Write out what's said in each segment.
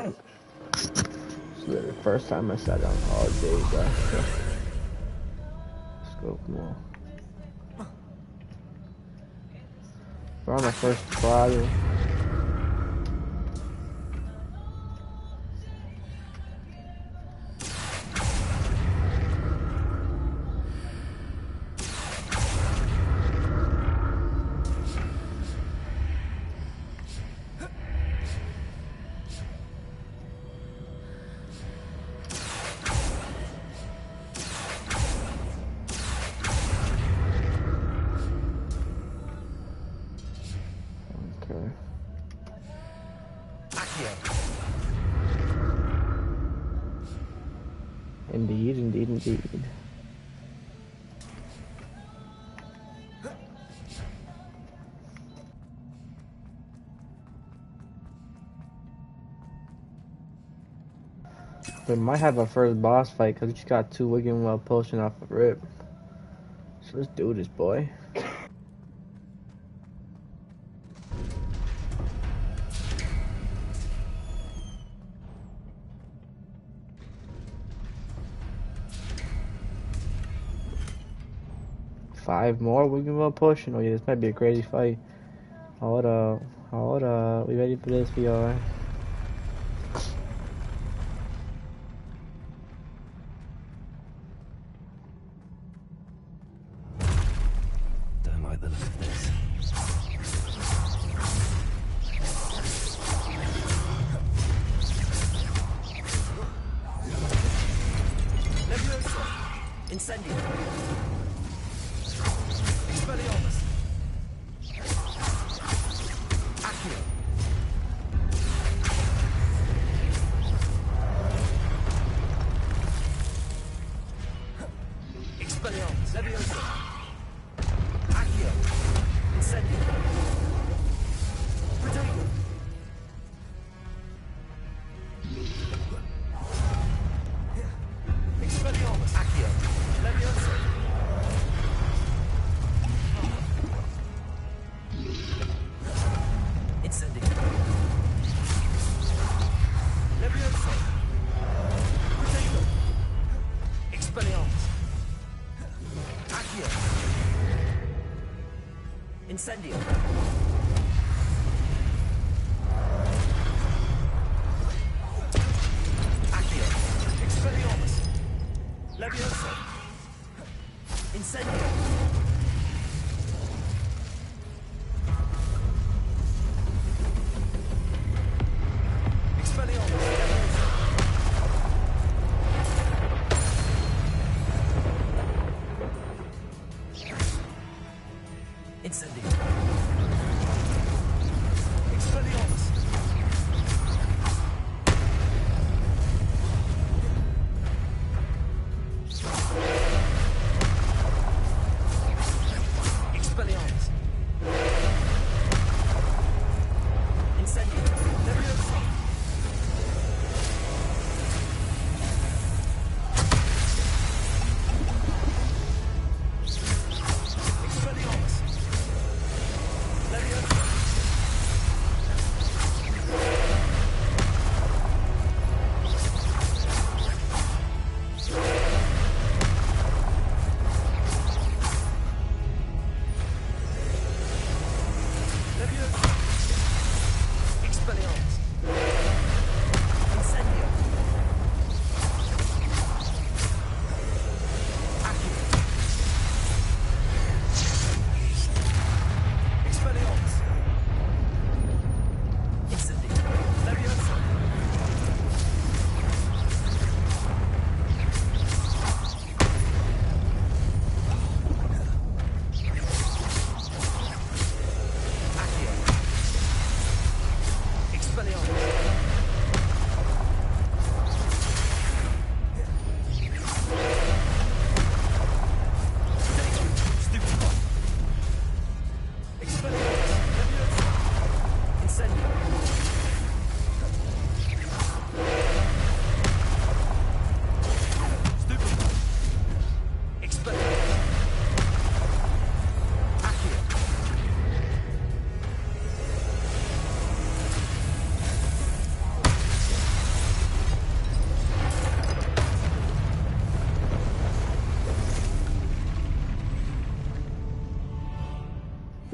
It's literally the first time I sat down all day, bro. Let's go, come on. We're on my first trial. Indeed, indeed, indeed. We might have our first boss fight because we just got 2 Wigan Well potion off the rip. So let's do this, boy. Five more Wigan Well potion. Oh yeah, this might be a crazy fight. Hold up, hold up. We ready for this, VR? Don't like the look of this. Incendio. Expelliarmus. Accio. Expelliarmus. Levioso. Accio. Incendio. Potato. Expelliarmus. Accio. Levioso. Incendio. Levioso. Potato. Expelliarmus. Accio. Incendio. Accio. Expelliarmus. Levioso. Incendio. Expelliarmus. Levioso. Incendio.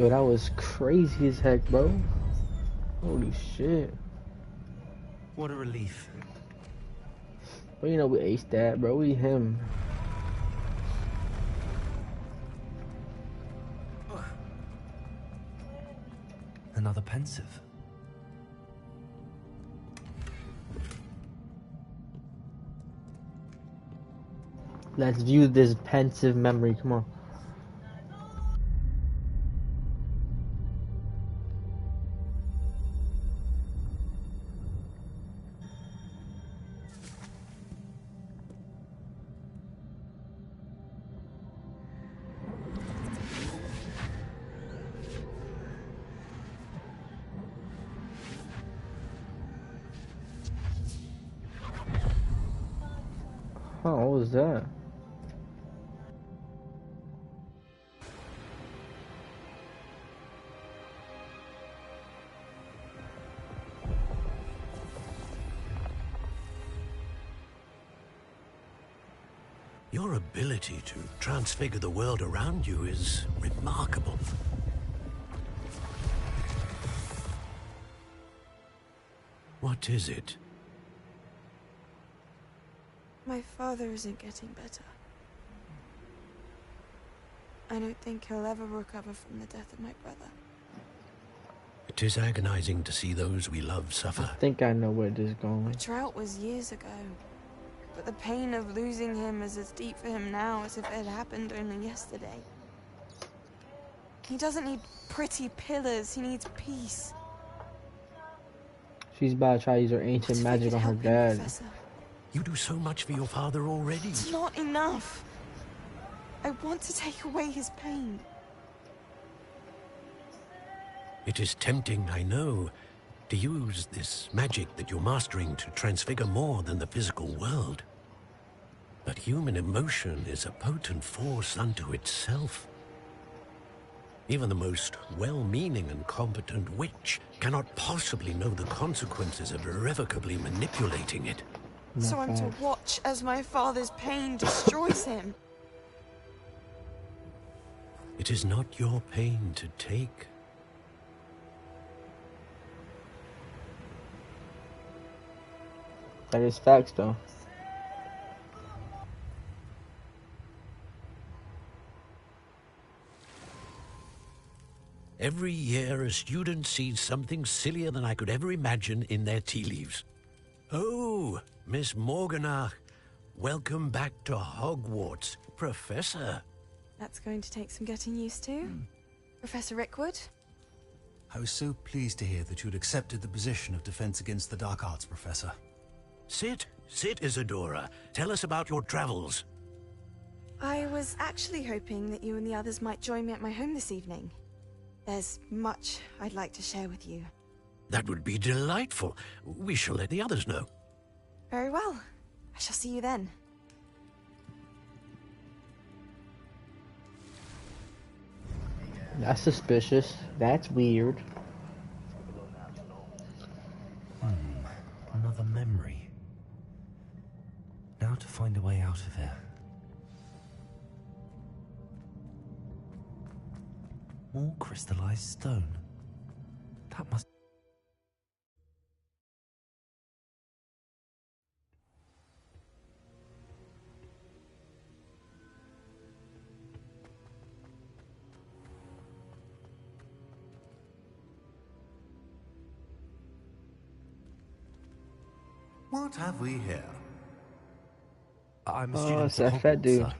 Yo, that was crazy as heck, bro. Holy shit. What a relief. But you know we aced that, bro. We him. Another pensive. Let's view this pensive memory. Come on. Huh, what was that? Your ability to transfigure the world around you is remarkable. What is it? My father isn't getting better. I don't think he'll ever recover from the death of my brother. It is agonizing to see those we love suffer. I think I know where this is going. The drought was years ago. But the pain of losing him is as deep for him now as if it had happened only yesterday. He doesn't need pretty pillars, he needs peace. She's about to try to use her ancient magic on her dad. Professor? You do so much for your father already. It's not enough. I want to take away his pain. It is tempting, I know, to use this magic that you're mastering to transfigure more than the physical world. But human emotion is a potent force unto itself. Even the most well-meaning and competent witch cannot possibly know the consequences of irrevocably manipulating it. So I'm to watch as my father's pain destroys him. It is not your pain to take. That is facts, though. Every year, a student sees something sillier than I could ever imagine in their tea leaves. Oh, Miss Morganach, welcome back to Hogwarts, Professor. That's going to take some getting used to. Professor Rickwood? I was so pleased to hear that you'd accepted the position of Defense Against the Dark Arts, Professor. Sit, Isadora. Tell us about your travels. I was actually hoping that you and the others might join me at my home this evening. There's much I'd like to share with you. That would be delightful. We shall let the others know. Very well. I shall see you then. That's suspicious. That's weird. Another memory. Now to find a way out of here. More crystallized stone. That must... What have we here? I'm a Oh, student it's at that fat Hogwarts, dude. sir.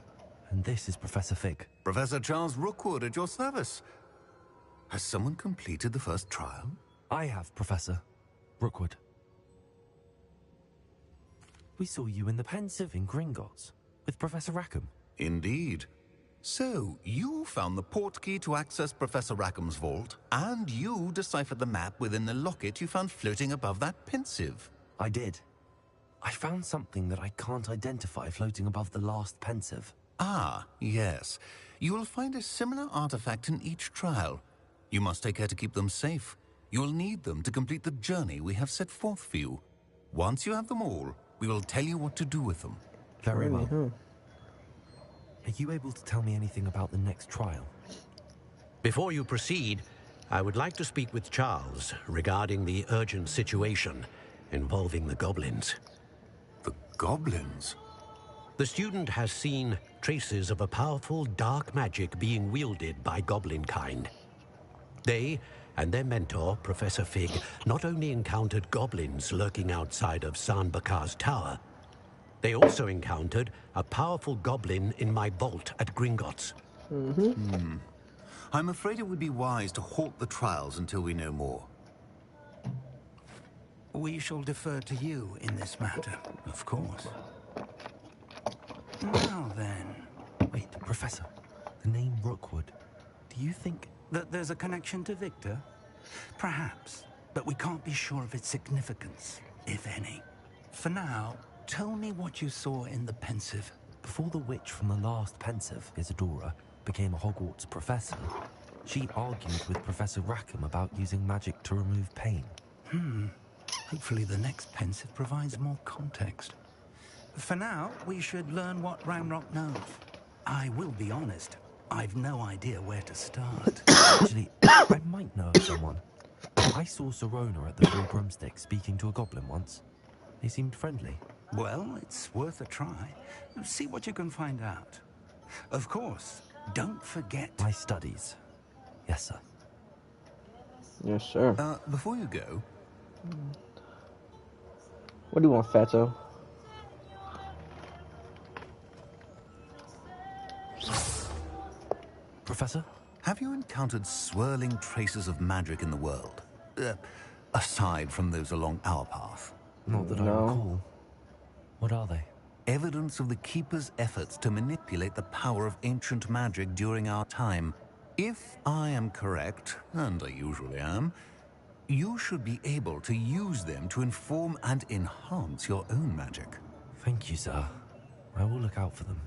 And this is Professor Fig. Professor Charles Rookwood at your service. Has someone completed the first trial? I have, Professor Rookwood. We saw you in the Pensive in Gringotts with Professor Rackham. Indeed. So, you found the portkey to access Professor Rackham's vault, and you deciphered the map within the locket you found floating above that Pensive. I did. I found something that I can't identify floating above the last Pensive. Ah, yes. You will find a similar artifact in each trial. You must take care to keep them safe. You will need them to complete the journey we have set forth for you. Once you have them all, we will tell you what to do with them. Very Really, well. Are you able to tell me anything about the next trial? Before you proceed, I would like to speak with Charles regarding the urgent situation involving the goblins. The goblins? The student has seen traces of a powerful dark magic being wielded by goblin kind. They and their mentor, Professor Fig, not only encountered goblins lurking outside of San Bakar's tower, they also encountered a powerful goblin in my vault at Gringotts. I'm afraid it would be wise to halt the trials until we know more. We shall defer to you in this matter, of course. Now then, Wait, Professor. The name Rookwood. Do you think... that there's a connection to Victor? Perhaps, but we can't be sure of its significance, if any. For now, tell me what you saw in the pensive. Before the witch from the last pensive, Isadora, became a Hogwarts professor, she argued with Professor Rackham about using magic to remove pain. Hopefully the next pensive provides more context. For now, we should learn what Ramrock knows. I will be honest, I've no idea where to start. Actually, I might know of someone. I saw Serona at the Three Broomsticks speaking to a goblin once. They seemed friendly. Well, it's worth a try. See what you can find out. Of course, don't forget... My studies. Yes, sir. Yes, sir. Before you go... What do you want, Fatso? Professor? Have you encountered swirling traces of magic in the world? Aside from those along our path? Not that I recall. What are they? Evidence of the Keeper's efforts to manipulate the power of ancient magic during our time. If I am correct, and I usually am, you should be able to use them to inform and enhance your own magic. Thank you, sir. I will look out for them.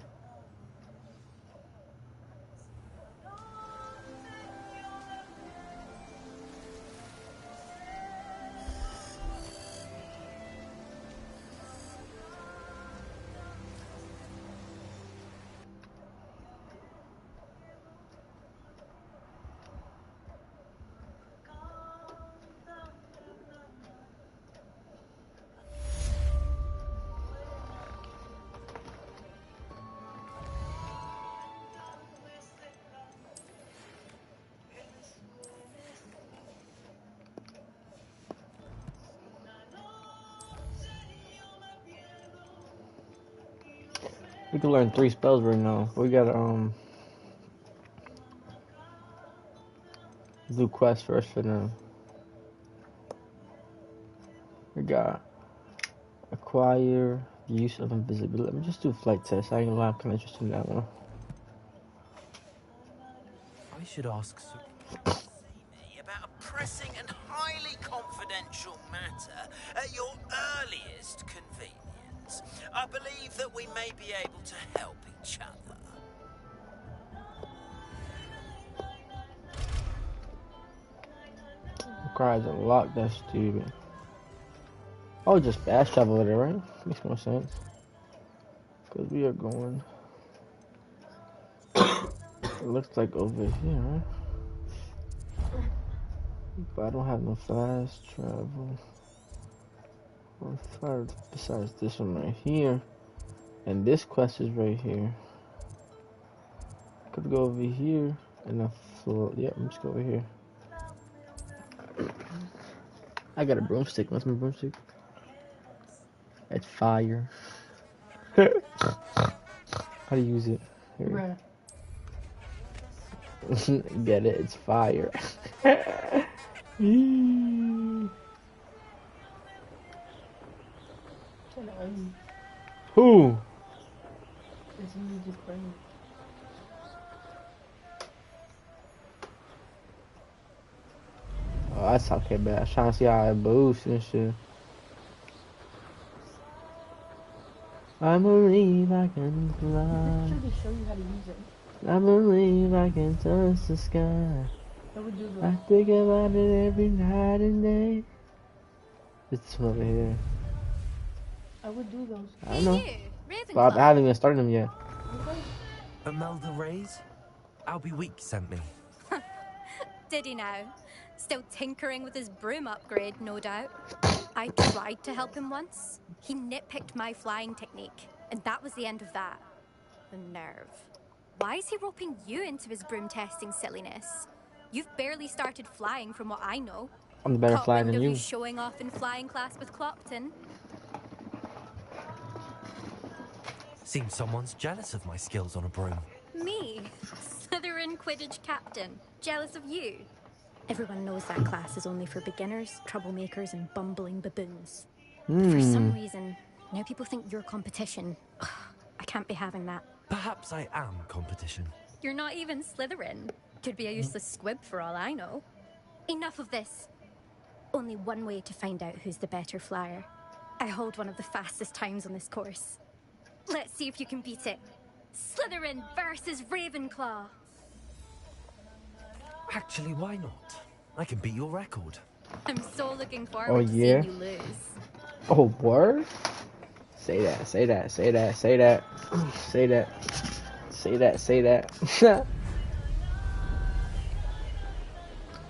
We can learn 3 spells right now. We gotta do quests first for them. We got acquire the use of invisibility. Let me just do flight test. I ain't gonna lie, I'm kinda interested in that one. I should ask... about a pressing and highly confidential matter at your earliest convenience. I believe that we may be able to help each other. Requires a lock, that's stupid. Oh, just fast travel there, right? Makes more sense. Because we are going... It looks like over here, right? But I don't have no fast travel. Besides this one right here. And this quest is right here. Could go over here and then float. Yeah, I'm just go over here. I got a broomstick. What's my broomstick? It's fire. How do you use it? Here. Get it? It's fire. Who? Oh, that's okay, but I'm trying to see how it boosts and shit. I believe I can fly. I'm trying to show you how to use it. I believe I can touch the sky. I would do I think about it every night and day. It's over here. I would do those. I know. But I haven't even started them yet. Okay. Imelda Reyes? Albie Week sent me. Did he now? Still tinkering with his broom upgrade, no doubt. I tried to help him once. He nitpicked my flying technique, and that was the end of that. The nerve. Why is he roping you into his broom testing silliness? You've barely started flying from what I know. I'm the better Caught flyer wind than of you you. showing off in flying class with Clopton. Seems someone's jealous of my skills on a broom. Me? Slytherin Quidditch captain. Jealous of you? Everyone knows that class is only for beginners, troublemakers, and bumbling baboons. But for some reason, now people think you're competition. Ugh, I can't be having that. Perhaps I am competition. You're not even Slytherin. Could be a useless squib for all I know. Enough of this. Only one way to find out who's the better flyer. I hold one of the fastest times on this course. Let's see if you can beat it. Slytherin versus Ravenclaw. Actually, why not? I can beat your record. I'm so looking forward to seeing you lose. Oh, word? Say that, say that, say that, say that. Say that. Say that, say that.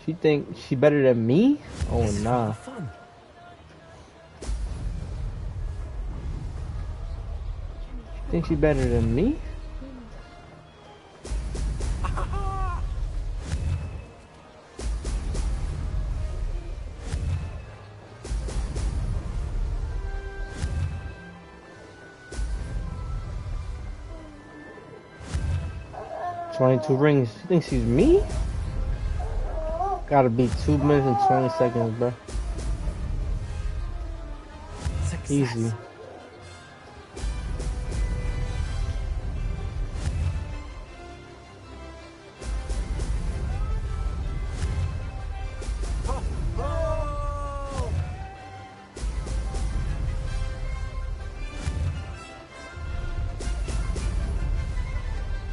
She think she better than me? Oh, nah. Fun. Think she better than me? $22 rings. You think she's me? Gotta be 2 minutes and 20 seconds, bro. Success. Easy.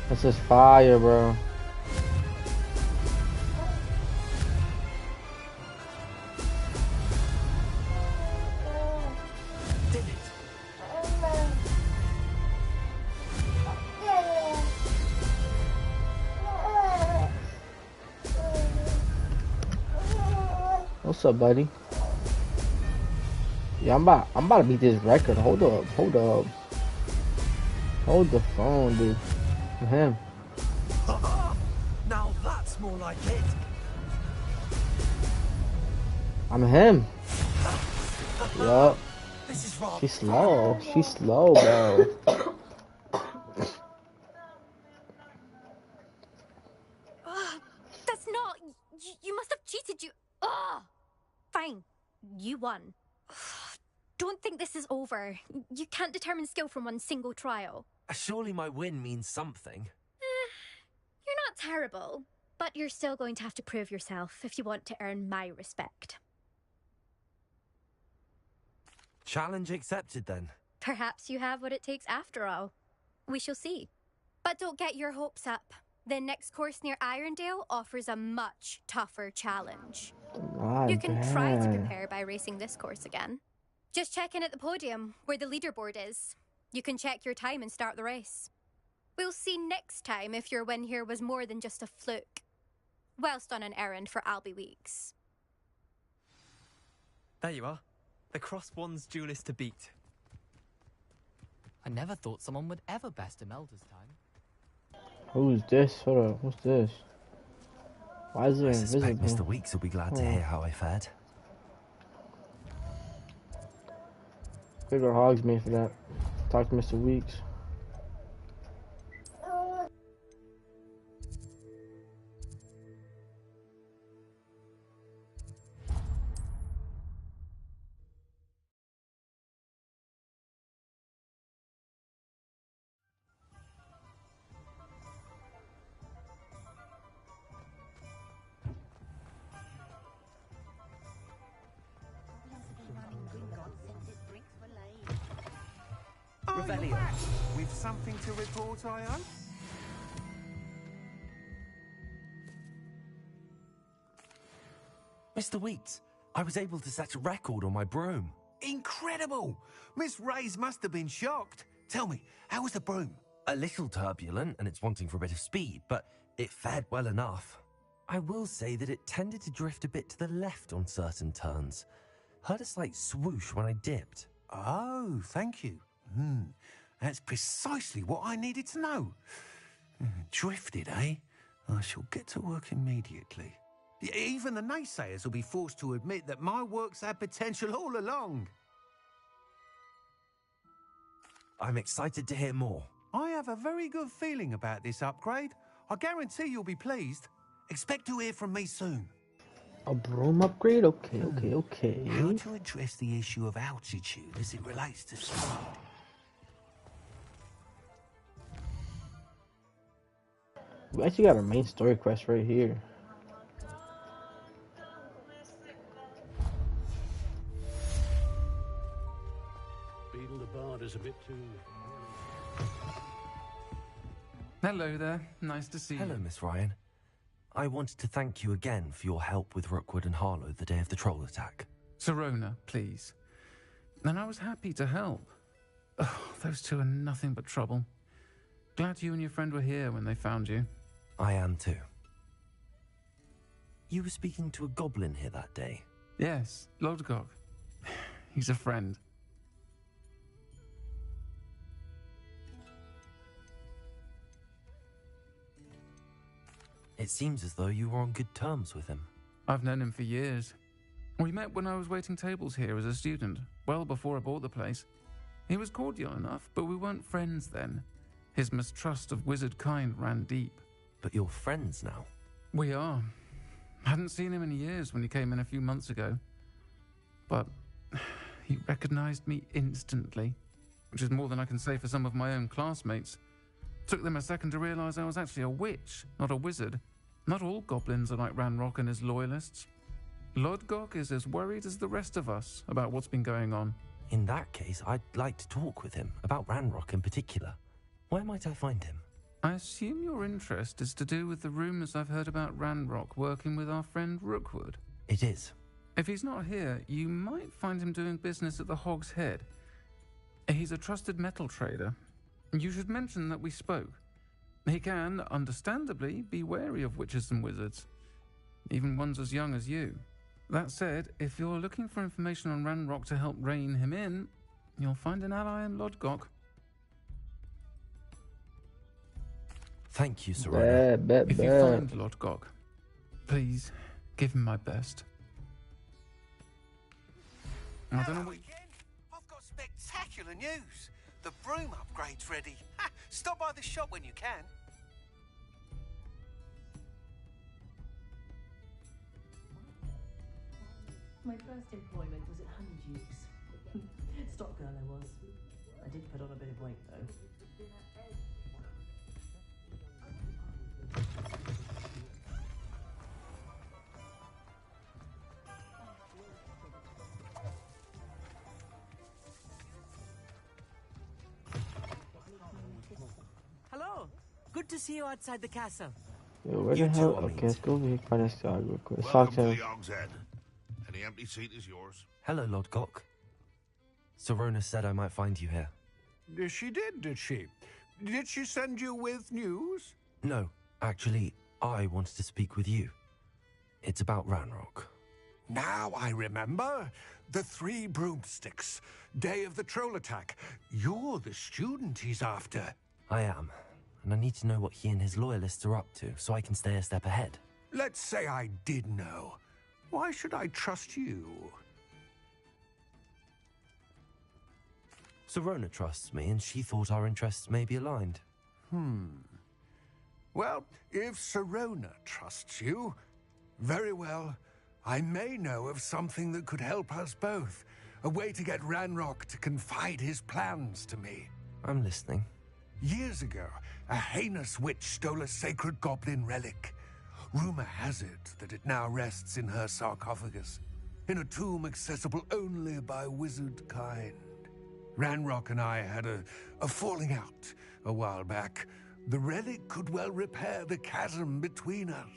That's just fire, bro. Did it. What's up, buddy? Yeah, I'm about to beat this record. Hold up, hold up. Hold the phone, dude. I'm him. Now that's more like it. I'm him. Yup. This is wrong. She's slow. She's slow, bro. That's not... You must have cheated, you... Fine. You won. Don't think this is over. You can't determine skill from one single trial. Surely my win means something. You're not terrible, but you're still going to have to prove yourself if you want to earn my respect. Challenge accepted, then. Perhaps you have what it takes after all. We shall see. But don't get your hopes up. The next course near Irondale offers a much tougher challenge. You can try to prepare by racing this course again. Just check in at the podium, where the leaderboard is. You can check your time and start the race. We'll see next time if your win here was more than just a fluke. Whilst on an errand for Albie Weeks. There you are. The Crosswands duelist to beat. I never thought someone would ever best Imelda's time. Who's this? Hold up. What's this? Why is it I suspect invisible? Mr. Weeks will be glad to hear how I fared. Bigger hogs made for that. Talk to Mr. Weeks. Revelio, with something to report, I hope? Mr. Weeks, I was able to set a record on my broom. Incredible! Miss Reyes must have been shocked. Tell me, how was the broom? A little turbulent, and it's wanting for a bit of speed, but it fared well enough. I will say that it tended to drift a bit to the left on certain turns. Heard a slight swoosh when I dipped. Oh, thank you. That's precisely what I needed to know. Drifted, eh? I shall get to work immediately. Even the naysayers will be forced to admit that my work's had potential all along. I'm excited to hear more. I have a very good feeling about this upgrade. I guarantee you'll be pleased. Expect to hear from me soon. A broom upgrade? Okay. How to address the issue of altitude as it relates to speed? We actually got our main story quest right here. Beetle the Bard is a bit too... Hello there. Nice to see you. Hello, Miss Ryan. I wanted to thank you again for your help with Rookwood and Harlow the day of the troll attack. Sirona, please. And I was happy to help. Oh, those two are nothing but trouble. Glad you and your friend were here when they found you. I am too. You were speaking to a goblin here that day? Yes, Lodgok. He's a friend. It seems as though you were on good terms with him. I've known him for years. We met when I was waiting tables here as a student, well before I bought the place. He was cordial enough, but we weren't friends then. His mistrust of wizard kind ran deep. But you're friends now? We are. Hadn't seen him in years when he came in a few months ago. But he recognized me instantly, which is more than I can say for some of my own classmates. Took them a second to realize I was actually a witch, not a wizard. Not all goblins are like Ranrock and his loyalists. Lodgok is as worried as the rest of us about what's been going on. In that case, I'd like to talk with him, about Ranrock in particular. Where might I find him? I assume your interest is to do with the rumors I've heard about Ranrock working with our friend Rookwood. It is. If he's not here, you might find him doing business at the Hog's Head. He's a trusted metal trader. You should mention that we spoke. He can, understandably, be wary of witches and wizards, even ones as young as you. That said, if you're looking for information on Ranrock to help rein him in, you'll find an ally in Lodgok. Thank you, Sirona. If you find Lodgok, please give him my best. I don't know what... I've got spectacular news. The broom upgrade's ready. Ha! Stop by the shop when you can. My first employment was at Honeydews. Stock girl I was. I did put on a bit of weight though. Hello. Good to see you outside the castle. Yo, where the hell? Okay, let's go over here. Find this guy real quick. Let's Welcome talk to to him. the Hog's Head. Any empty seat is yours. Hello, Lodgok. Sirona said I might find you here. She did she? Did she send you with news? No, actually, I wanted to speak with you. It's about Ranrock. Now I remember. The 3 broomsticks. Day of the troll attack. You're the student he's after. I am, and I need to know what he and his loyalists are up to so I can stay a step ahead. Let's say I did know. Why should I trust you? Sirona trusts me, and she thought our interests may be aligned. Well, if Sirona trusts you, very well. I may know of something that could help us both. A way to get Ranrock to confide his plans to me. I'm listening. Years ago, a heinous witch stole a sacred goblin relic. Rumor has it that it now rests in her sarcophagus, in a tomb accessible only by wizard kind. Ranrock and I had a falling out a while back. The relic could well repair the chasm between us.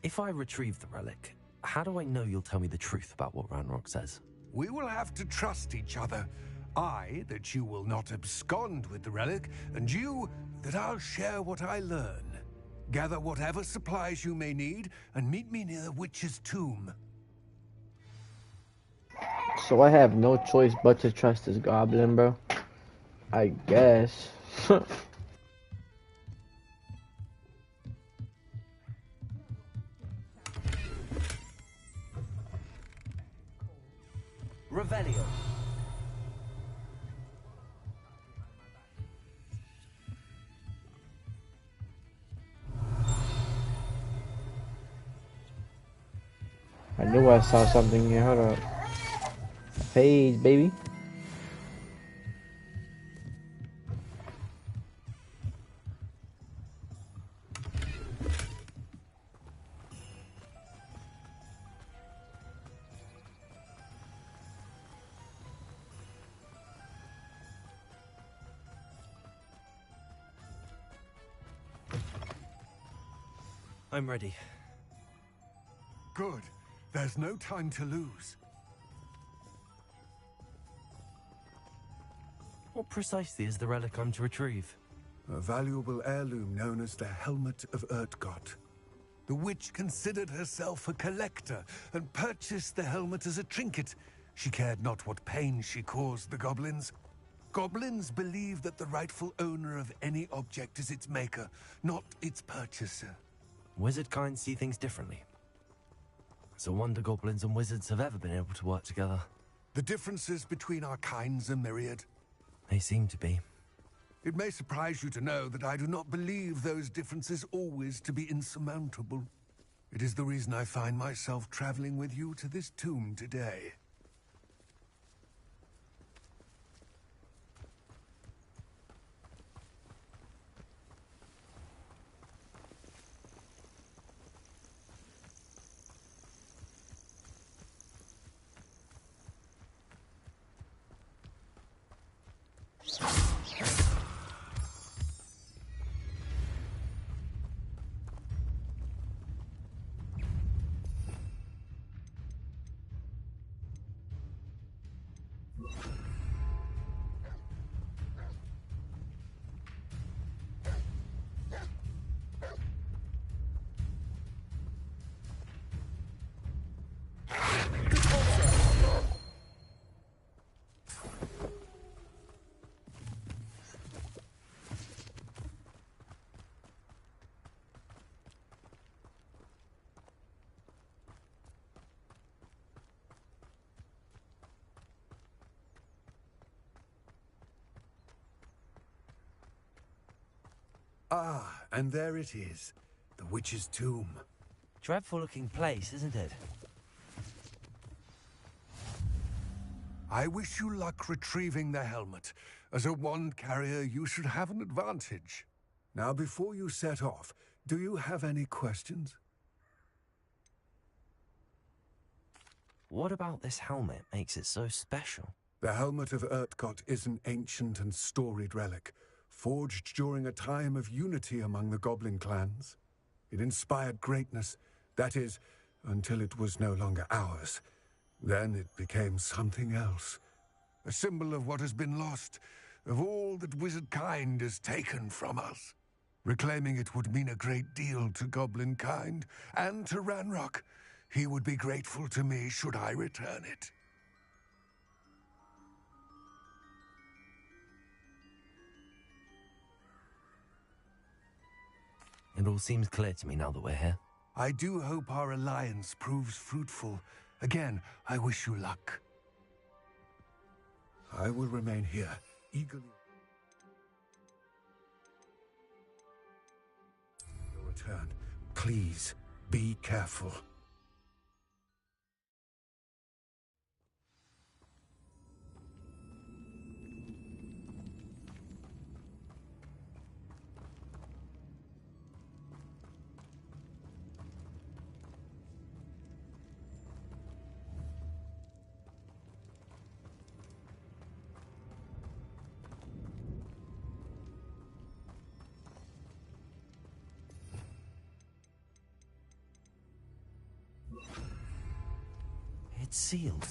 If I retrieve the relic, how do I know you'll tell me the truth about what Ranrock says? We will have to trust each other. I, that you will not abscond with the relic, and you, that I'll share what I learn. Gather whatever supplies you may need, and meet me near the witch's tomb. So I have no choice but to trust this goblin, bro. I guess. Revelio. I knew I saw something here. Hold up. A page, baby. I'm ready. Good. There's no time to lose. What precisely is the relic I'm to retrieve? A valuable heirloom known as the Helmet of Urtkot. The witch considered herself a collector and purchased the helmet as a trinket. She cared not what pain she caused the goblins. Goblins believe that the rightful owner of any object is its maker, not its purchaser. Wizard kind see things differently. It's a wonder goblins and wizards have ever been able to work together. The differences between our kinds are myriad. They seem to be. It may surprise you to know that I do not believe those differences always to be insurmountable. It is the reason I find myself traveling with you to this tomb today. Ah, and there it is. The witch's tomb. Dreadful looking place, isn't it? I wish you luck retrieving the helmet. As a wand carrier, you should have an advantage. Now, before you set off, do you have any questions? What about this helmet makes it so special? The Helmet of Urtkot is an ancient and storied relic, forged during a time of unity among the goblin clans. It inspired greatness, that is, until it was no longer ours. Then it became something else. A symbol of what has been lost, of all that wizard kind has taken from us. Reclaiming it would mean a great deal to goblin kind, and to Ranrock. He would be grateful to me should I return it. It all seems clear to me now that we're here. I do hope our alliance proves fruitful. Again, I wish you luck. I will remain here, eagerly. Your return. Please, be careful. It's sealed.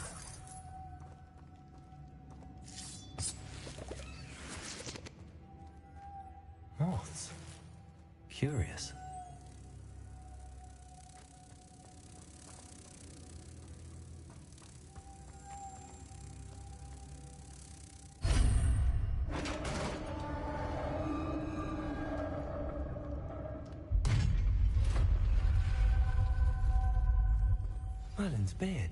Merlin's beard.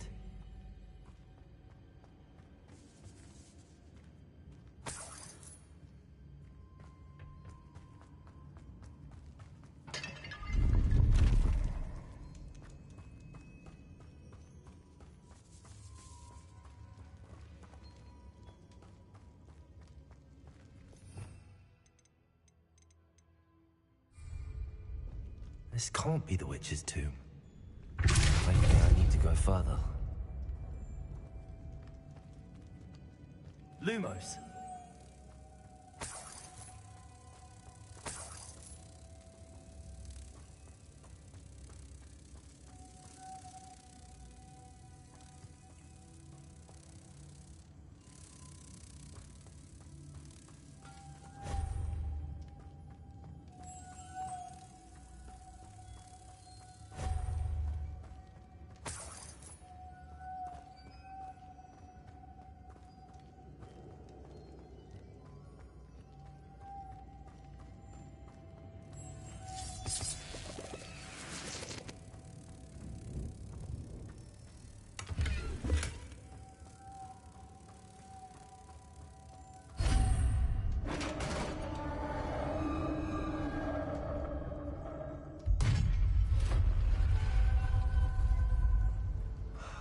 This can't be the witch's tomb. I think I need to go further. Lumos.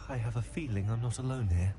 I have a feeling I'm not alone here.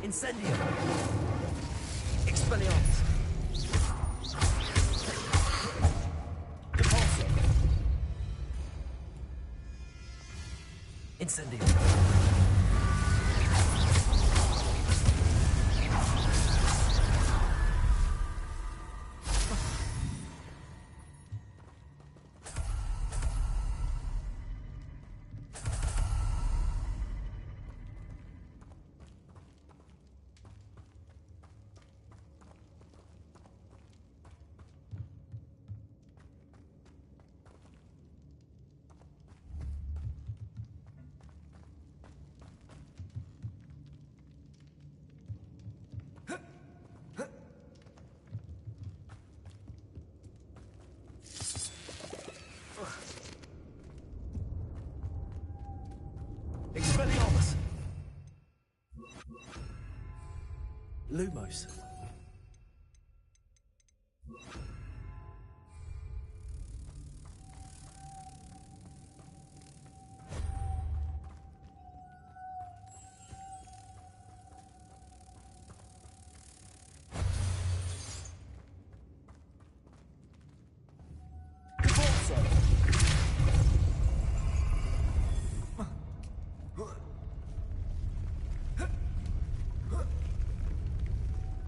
Incendio. Expelliarmus. Depulso. Incendio. Expelliarmus. Lumos.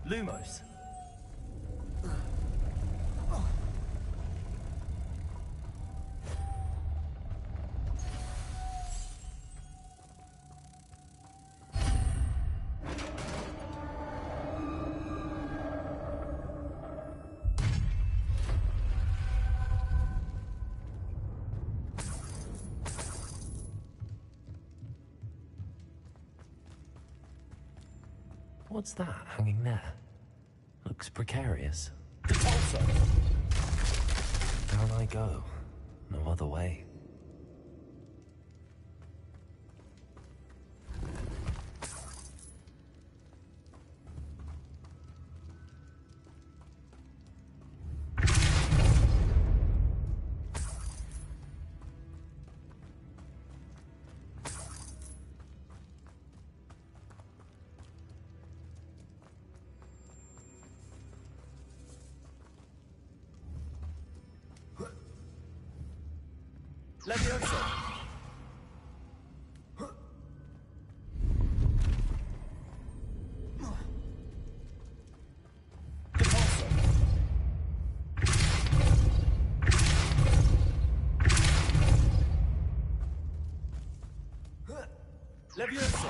Lumos. What's that hanging there? Looks precarious. Depulso. Down I go. No other way. Levioso. Depulso. Levioso!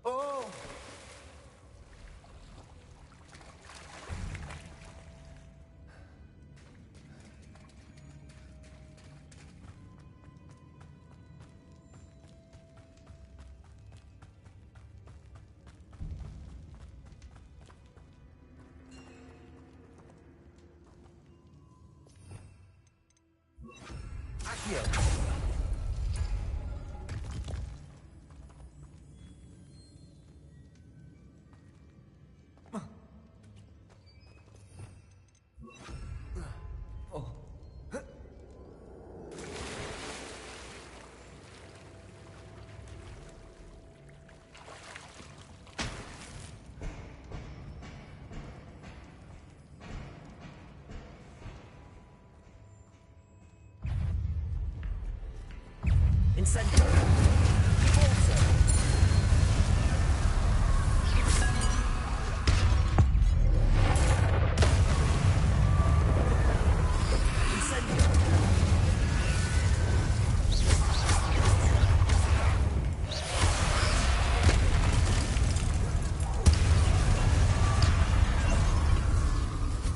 Oh! Accio! Incendio! Volta! Incendio!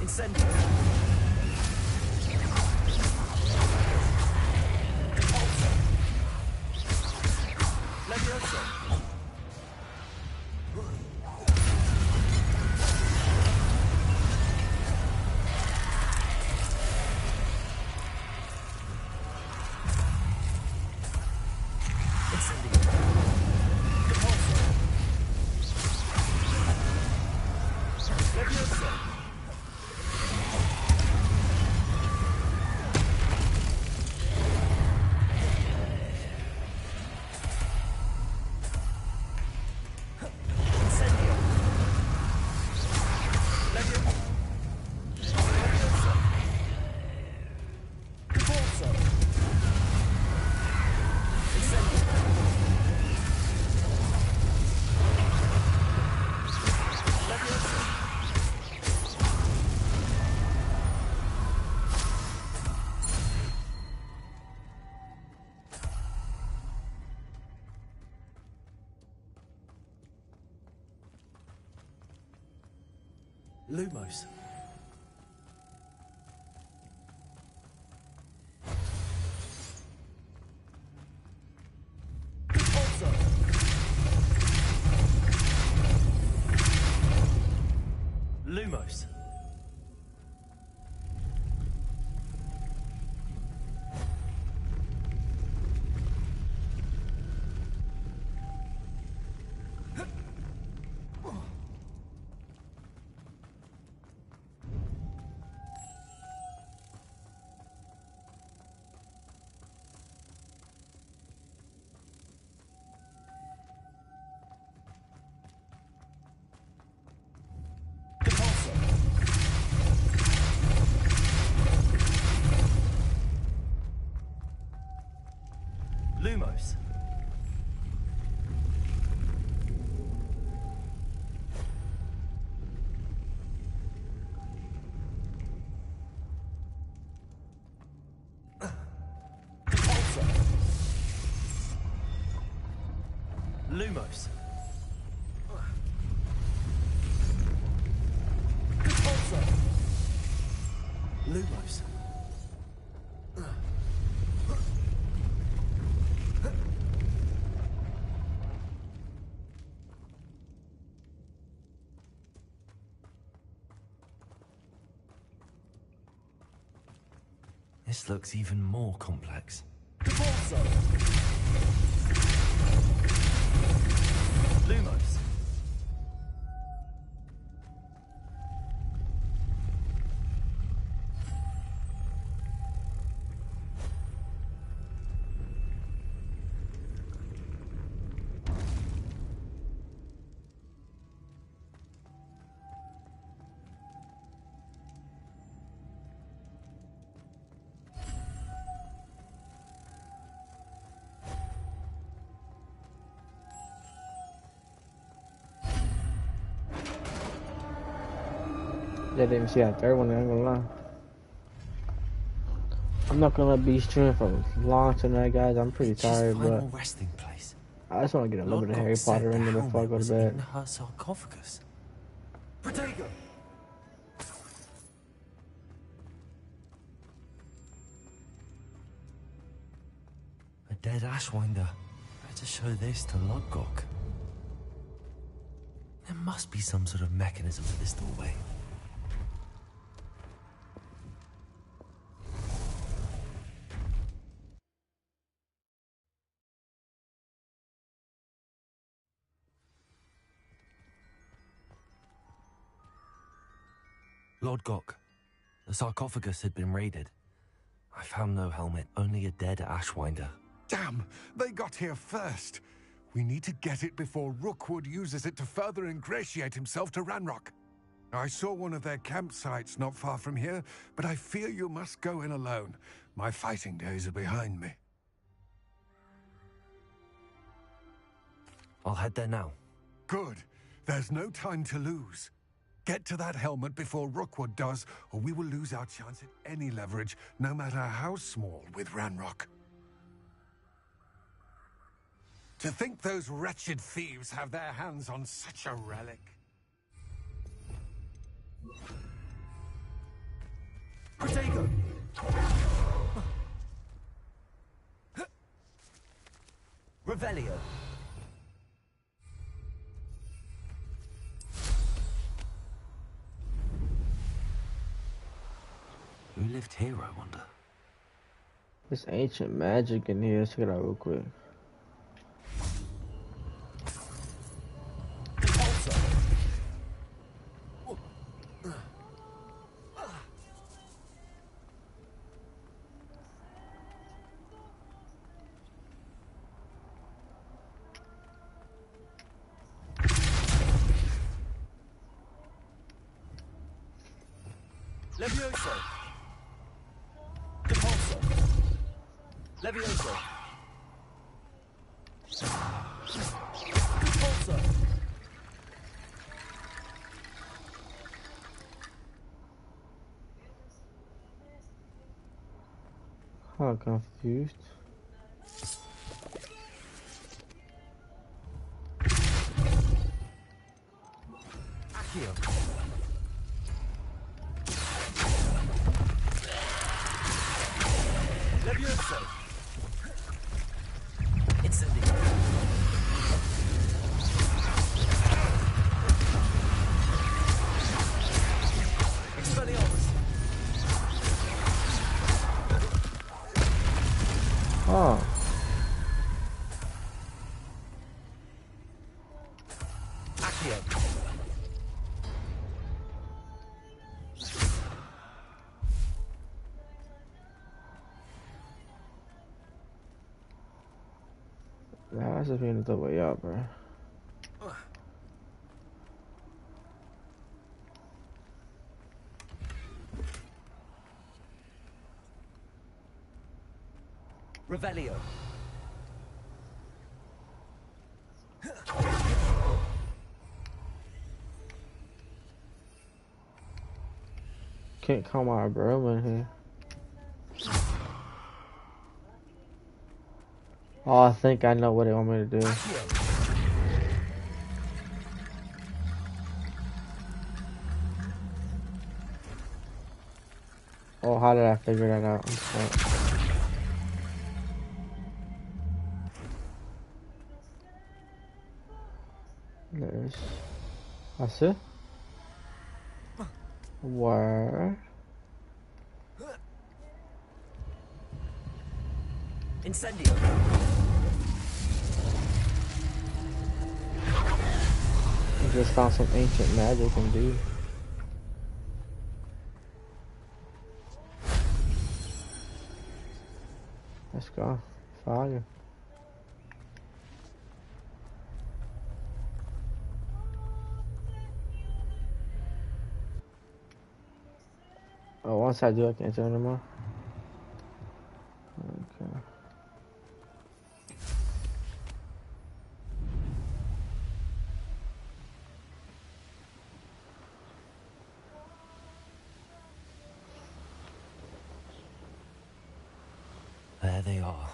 Incendio! Levioso! Incendio! Repulso! Levioso! Incendio! Levioso! Repulso! Incendio! Levioso! Lumos. Repulso. Lumos. Repulso. Lumos. Repulso. Lumos. Repulso. Lumos. This looks even more complex. Repulso. Lumos. didn't even see that third one, I ain't gonna lie. I'm not gonna be streaming for long tonight, guys. I'm pretty tired, but final resting place. I just want to get a little bit of Lodgok Harry said Potter the in there before I helmet go to was bed. in her sarcophagus. Protego! A dead Ashwinder. Better show this to Lodgok. There must be some sort of mechanism for this doorway. Lodgok, the sarcophagus had been raided. I found no helmet, only a dead Ashwinder. Damn! They got here first. We need to get it before Rookwood uses it to further ingratiate himself to Ranrock. I saw one of their campsites not far from here, but I fear you must go in alone. My fighting days are behind me. I'll head there now. Good. There's no time to lose. Get to that helmet before Rookwood does, or we will lose our chance at any leverage, no matter how small, with Ranrock. To think those wretched thieves have their hands on such a relic. Protego! Revelio. Who lived here, I wonder? There's ancient magic in here. Let's check it out real quick. Levioso! Compulso! Levioso! Compulso! I'm confused. Accio! Levioso! Incendio! Expelliarmus! Oh. Accio! That's just being the way up, bro. Revelio! Can't come out Broom in here. Oh, I think I know what they want me to do. Oh, how did I figure that out? There's... That's it? Where? Incendio! I just found some ancient magic indeed. Let's go. Fire. Oh, once I do, I can't turn them on. Okay. There they are.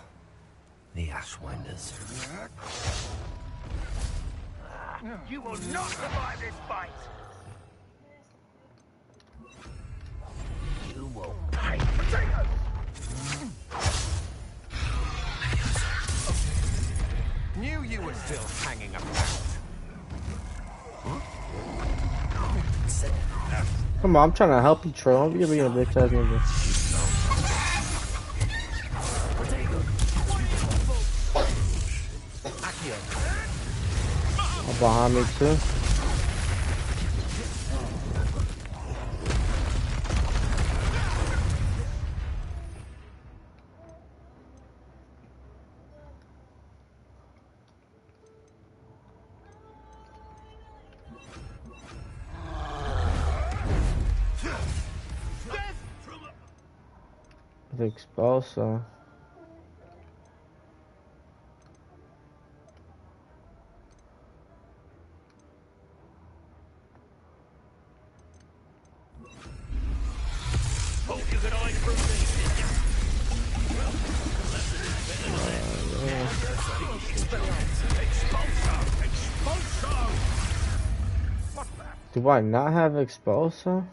The Ashwinders. You will not survive this fight! You will pay. Potato! Knew you were still hanging about. Come on, I'm trying to help you, Troll. You're being a bitch ass nigga. Oh, behind me too. The expulsor. Do I not have expulsor?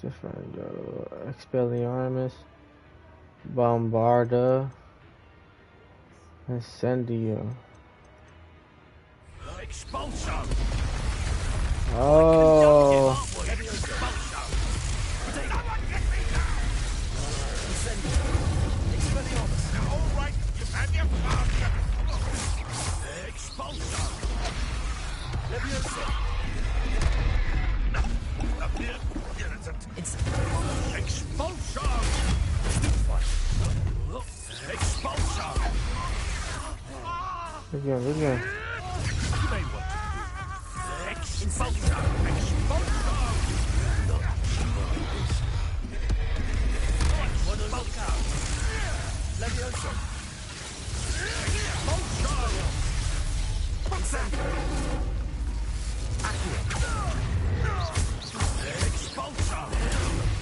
Different Expelliarmus, Bombarda, Incendio. Expulso! Oh. Look at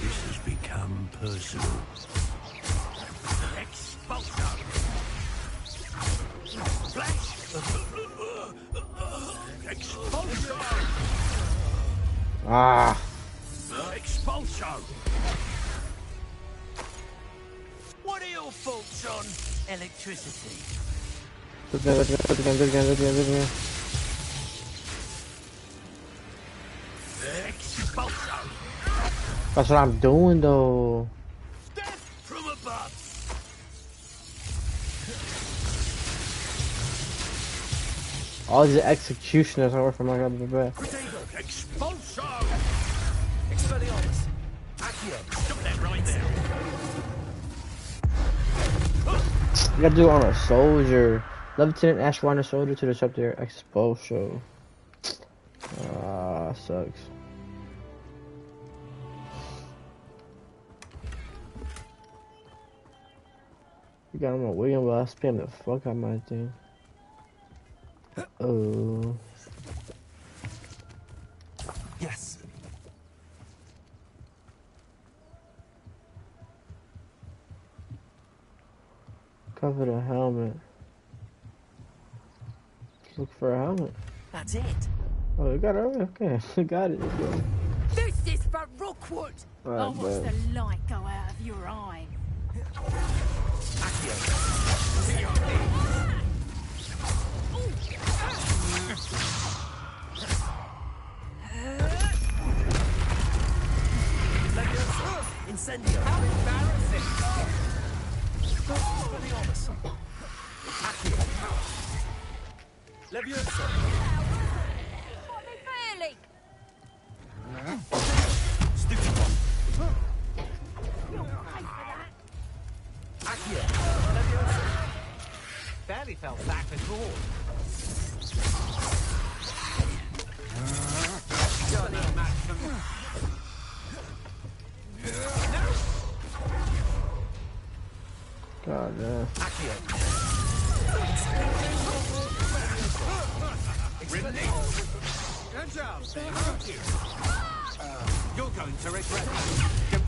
This has become personal. Ah. Expulso! What are your thoughts on electricity? Look again. Expulso! That's what I'm doing though. Death from above! All these executioners are from my god, back. Expulso! Expelliarmus! Accio! Stop that right there! You gotta do it on a soldier. Lieutenant Ashwinder soldier to disrupt their expulsion. Ah, sucks. You got him a William, but I spam the fuck out my thing. Oh. Yes. Cover the helmet. Look for a helmet. That's it. Oh, you got it. Okay, got it. This is for Rookwood. Right, I'll watch the light go out of your eye. Incendio. How embarrassing! Expelliarmus. Accio. Leviosa. What me fairly? Stupid one. You'll pay for that. Accio. Leviosa. Barely fell back at all. God damn. Accio. Good job, Sam. You'll go. going to regret that.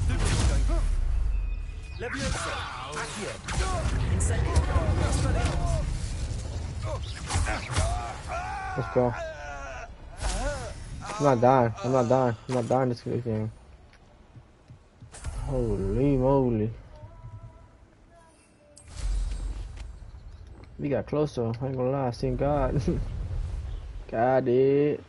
Leviosa. Accio. Incendio. Let's go. I'm not dying. I'm not dying. I'm not dying this game. Holy moly. We got closer. I ain't gonna lie. I seen God. God did.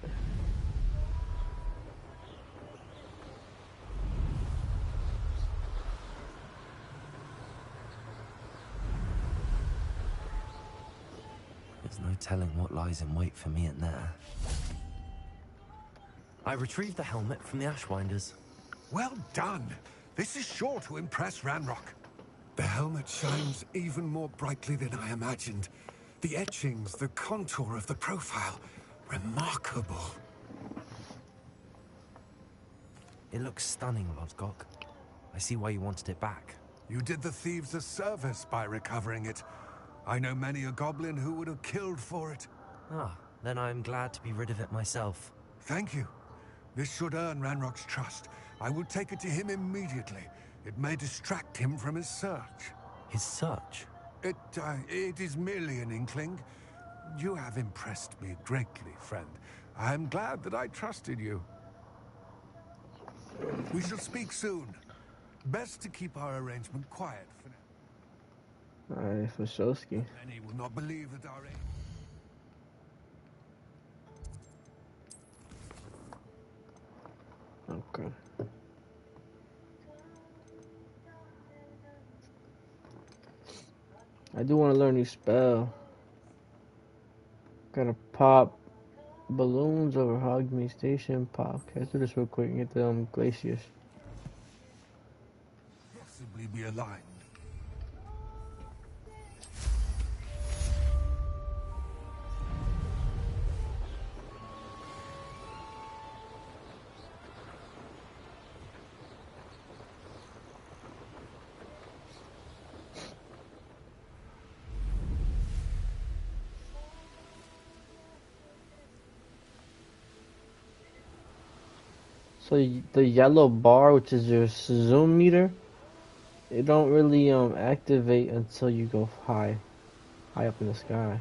There's no telling what lies in wait for me in there. I retrieved the helmet from the Ashwinders. Well done. This is sure to impress Ranrock. The helmet shines even more brightly than I imagined. The etchings, the contour of the profile, remarkable. It looks stunning, Lodgok. I see why you wanted it back. You did the thieves a service by recovering it. I know many a goblin who would have killed for it. Ah, then I'm glad to be rid of it myself. Thank you. This should earn Ranrock's trust. I will take it to him immediately. It may distract him from his search. His search? It is merely an inkling. You have impressed me greatly, friend. I am glad that I trusted you. We shall speak soon. Best to keep our arrangement quiet for now. Alright, for Shosky. Many will not believe that our aim... Okay. I do want to learn a new spell. Gotta pop balloons over Hogwarts Station. Pop. Okay, let's do this real quick and get the glaciers. Possibly be aligned. So the yellow bar, which is your zoom meter, it don't really activate until you go high up in the sky.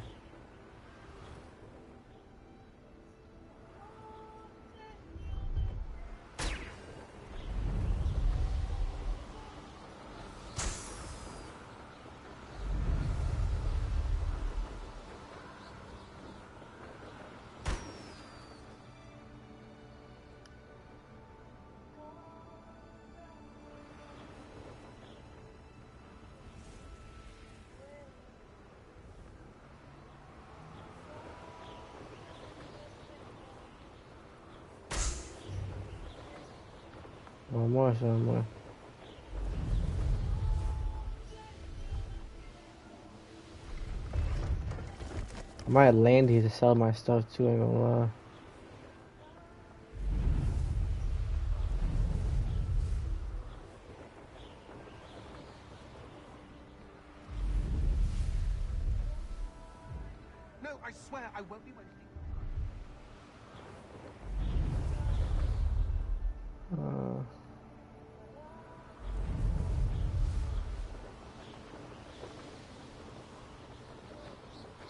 One more. I might land here to sell my stuff too, I ain't gonna lie. No, I swear I won't be wasting.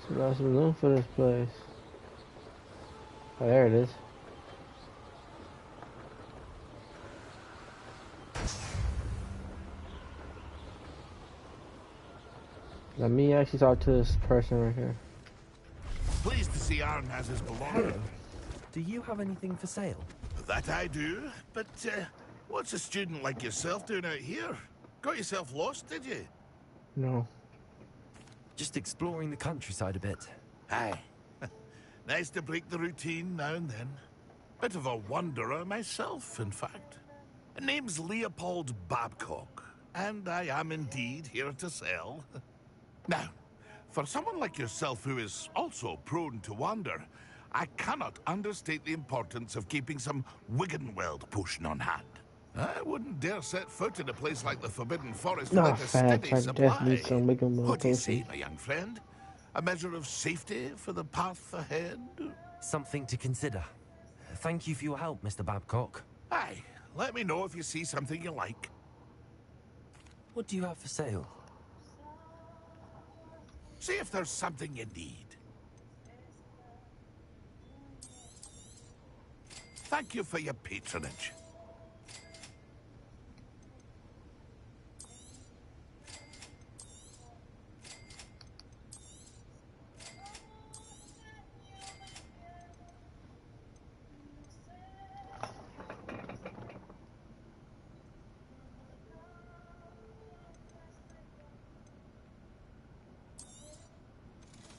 So there's some room for this place. Oh, there it is. Let me actually talk to this person right here. Pleased to see Aaron has his belongings. Do you have anything for sale? That I do, but what's a student like yourself doing out here? Got yourself lost, did you? No. Just exploring the countryside a bit. Aye. Nice to break the routine now and then. Bit of a wanderer myself, in fact. Name's Leopold Babcock, and I am indeed here to sell. Now, for someone like yourself who is also prone to wander, I cannot understate the importance of keeping some Wiggenweld potion on hand. I wouldn't dare set foot in a place like the Forbidden Forest without a steady I supply. just need some Wiggenweld What do you potion. say, my young friend? A measure of safety for the path ahead? Something to consider. Thank you for your help, Mr. Babcock. Aye, Let me know if you see something you like. What do you have for sale? See if there's something you need. Thank you for your patronage.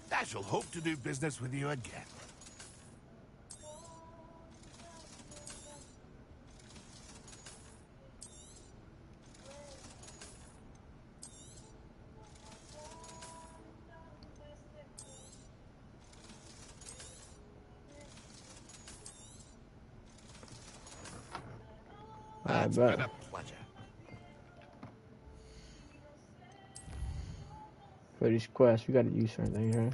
I shall hope to do business with you again. I It's bet. been a pleasure. For these quests, we gotta use something here.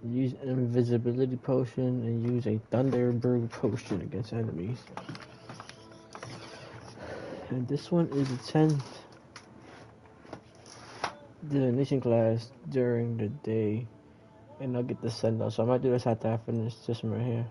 Use invisibility potion and use a thunder brew potion against enemies. And this one is a 10th divination class during the day. And I'll get the send off. So I might do this after I finish this one right here.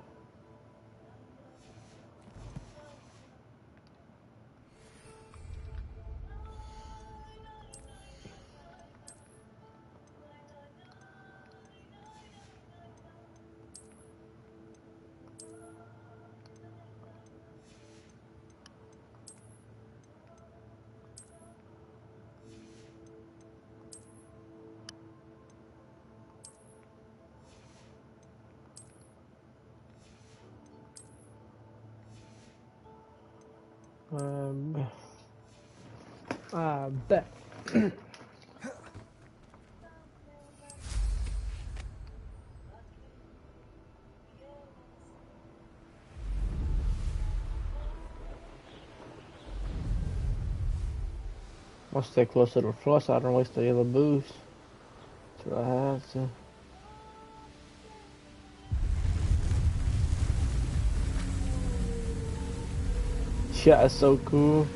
I bet. I'll stay close to the floor so I don't waste the other boost. That's what I have to. Yeah, it's so cool.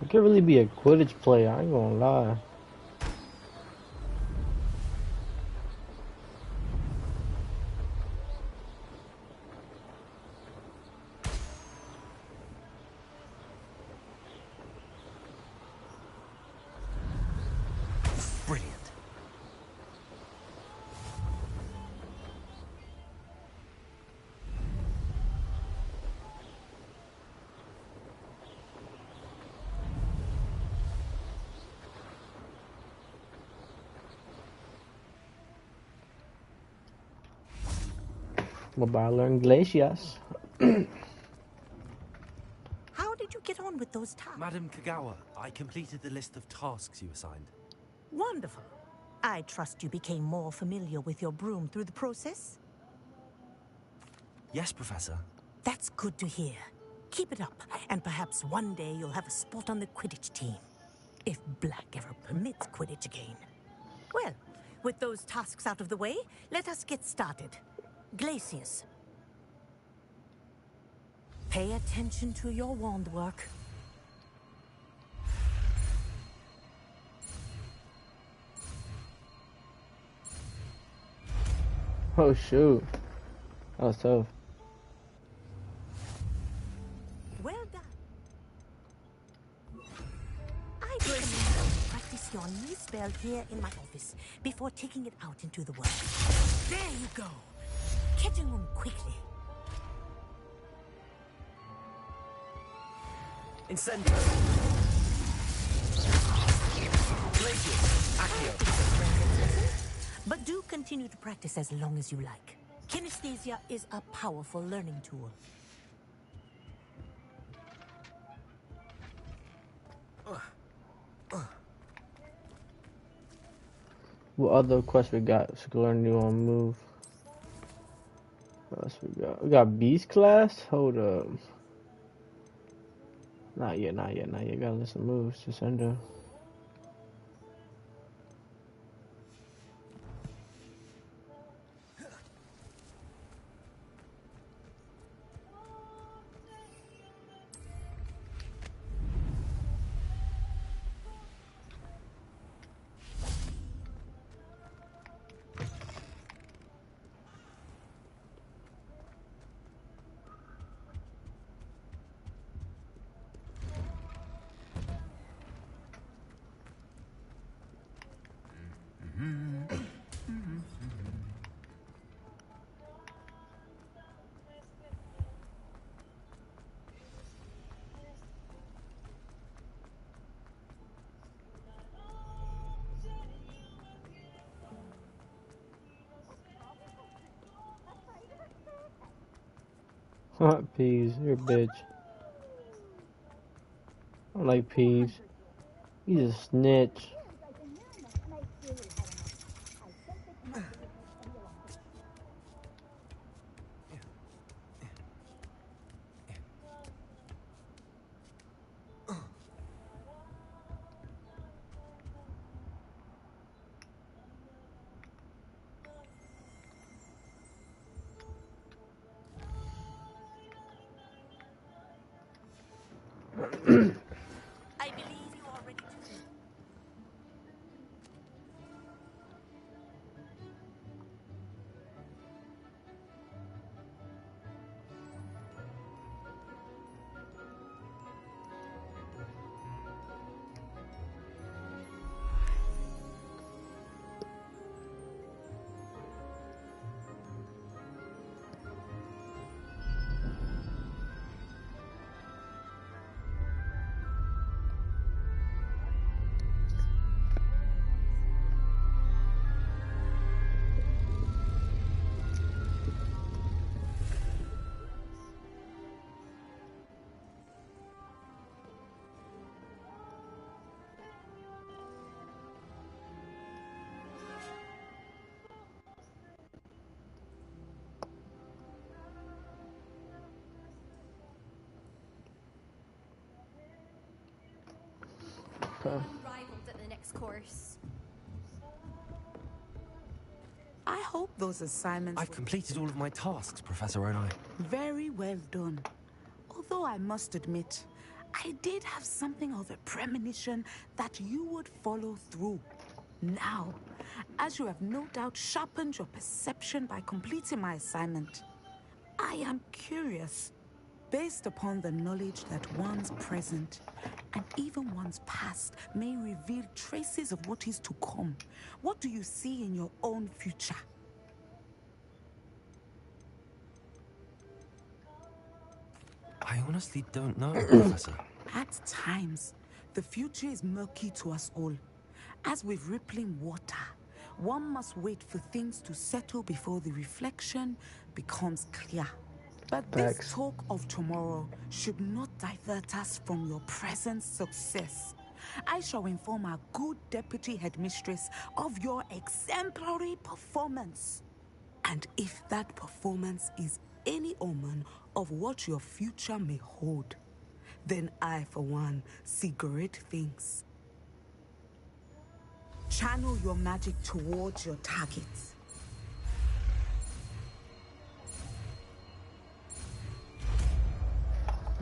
I could really be a Quidditch player, I ain't gonna lie. Brilliant. Mobile Iglesias. How did you get on with those tasks? Madam Kagawa, I completed the list of tasks you assigned. Wonderful. I trust you became more familiar with your broom through the process? Yes, Professor. That's good to hear. Keep it up, and perhaps one day you'll have a spot on the Quidditch team. If Black ever permits Quidditch again. Well, with those tasks out of the way, let us get started. Glacius. Pay attention to your wand work. Oh shoot. That was tough. Well done. I recommend you practice your new spell here in my office before taking it out into the world. There you go. Catching on quickly. Incendo. Glacius. Accio. But do continue to practice as long as you like. Kinesthesia is a powerful learning tool. What other quest we got? Let's go learn new on move. What else we got? We got beast class? Hold up. Not yet. Gotta listen moves to send her. Peeves, you're a bitch. I don't like Peeves. He's a snitch. I believe you are ready to do. Unrivaled at the next course. I hope those assignments I've completed all of my tasks, Professor Oni. very well done. Although I must admit, I did have something of a premonition that you would follow through. Now, as you have no doubt sharpened your perception by completing my assignment, I am curious, based upon the knowledge that one's present and even one's past may reveal traces of what is to come. What do you see in your own future? I honestly don't know, Professor. At times, the future is murky to us all. As with rippling water, one must wait for things to settle before the reflection becomes clear. But this talk of tomorrow should not divert us from your present success. I shall inform our good deputy headmistress of your exemplary performance. And if that performance is any omen of what your future may hold, then I, for one, see great things. Channel your magic towards your targets.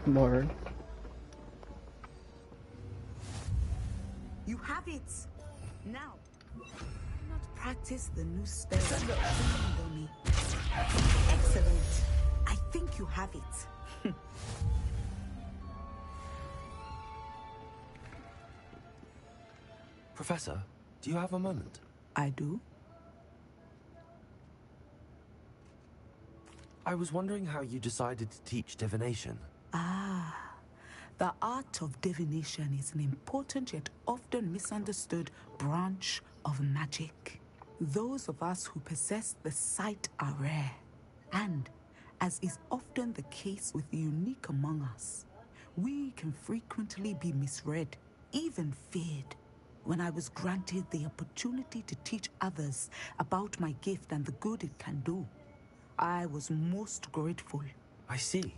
More. You have it. Now, why not practice the new spell? Me. Excellent. I think you have it. Professor, do you have a moment? I do. I was wondering how you decided to teach divination. Ah, The art of divination is an important yet often misunderstood branch of magic. Those of us who possess the sight are rare, and, as is often the case with the unique among us, we can frequently be misread, even feared. When I was granted the opportunity to teach others about my gift and the good it can do, I was most grateful. I see.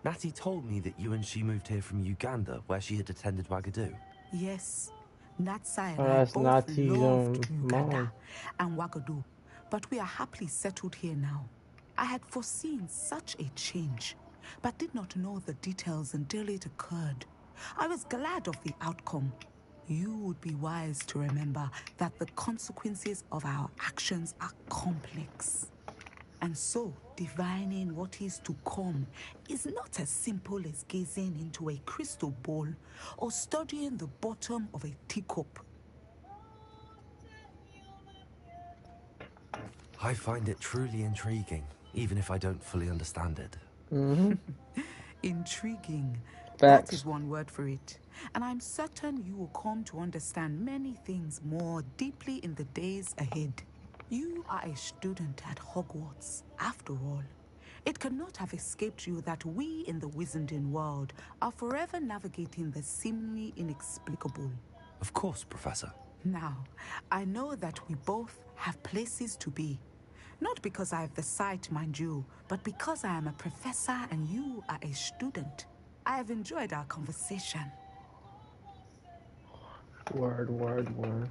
Natty told me that you and she moved here from Uganda, where she had attended Wagadu. Yes, Natsai and Oh, I that's both Nati's loved Uganda mom. and Wagadu, but we are happily settled here now. I had foreseen such a change, but did not know the details until it occurred. I was glad of the outcome. You would be wise to remember that the consequences of our actions are complex. And so, divining what is to come is not as simple as gazing into a crystal ball or studying the bottom of a teacup. I find it truly intriguing, even if I don't fully understand it. Mm-hmm. Intriguing. That Facts. is one word for it. And I'm certain you will come to understand many things more deeply in the days ahead. You are a student at Hogwarts, after all. It cannot have escaped you that we in the Wizarding world are forever navigating the seemingly inexplicable. Of course, Professor. Now, I know that we both have places to be. Not because I have the sight, mind you, but because I am a professor and you are a student. I have enjoyed our conversation. Word, word, word.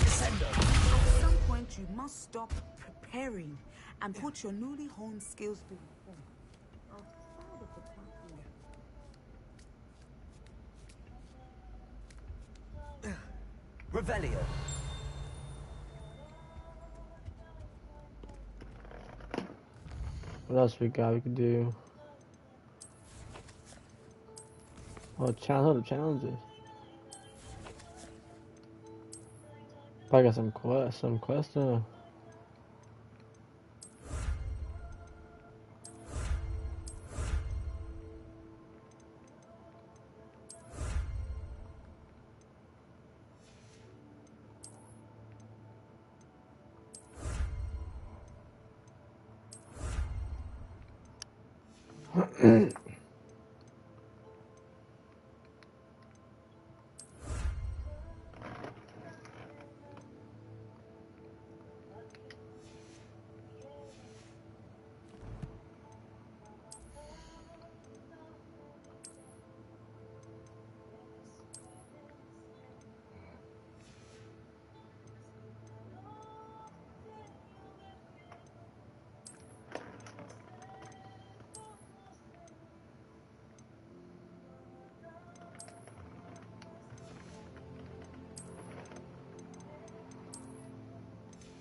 At some point, you must stop preparing and put your newly honed skills to the front. Outside of the classroom. Revelio. What else we got? We could do. Oh, challenges. I got some questions.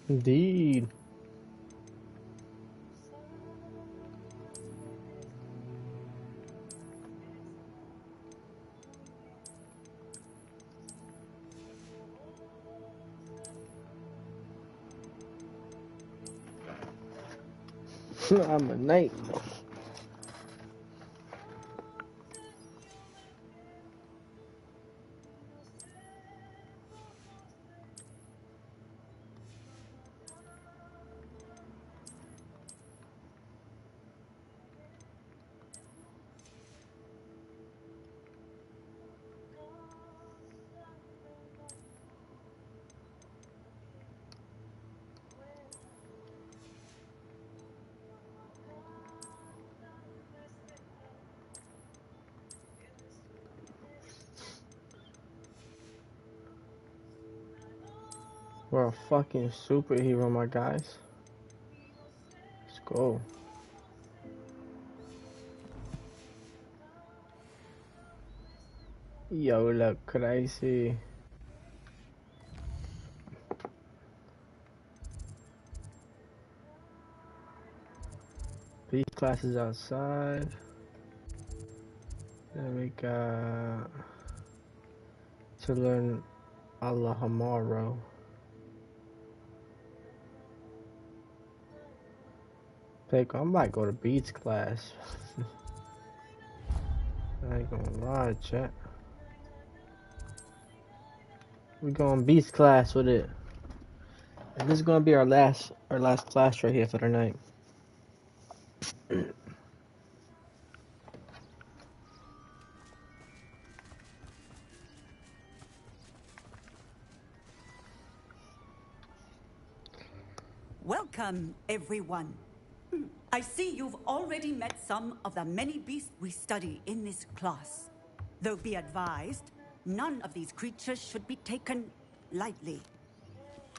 Indeed. I'm a knight. We're a fucking superhero, my guys. Let's go. Yo, look crazy. These classes outside. Then we got to learn Alahamaro. think I might go to beats class. I ain't gonna lie, chat. We going beats class with it. And this is gonna be our last class right here for the night. Welcome, everyone. I see you've already met some of the many beasts we study in this class. Though be advised, none of these creatures should be taken lightly.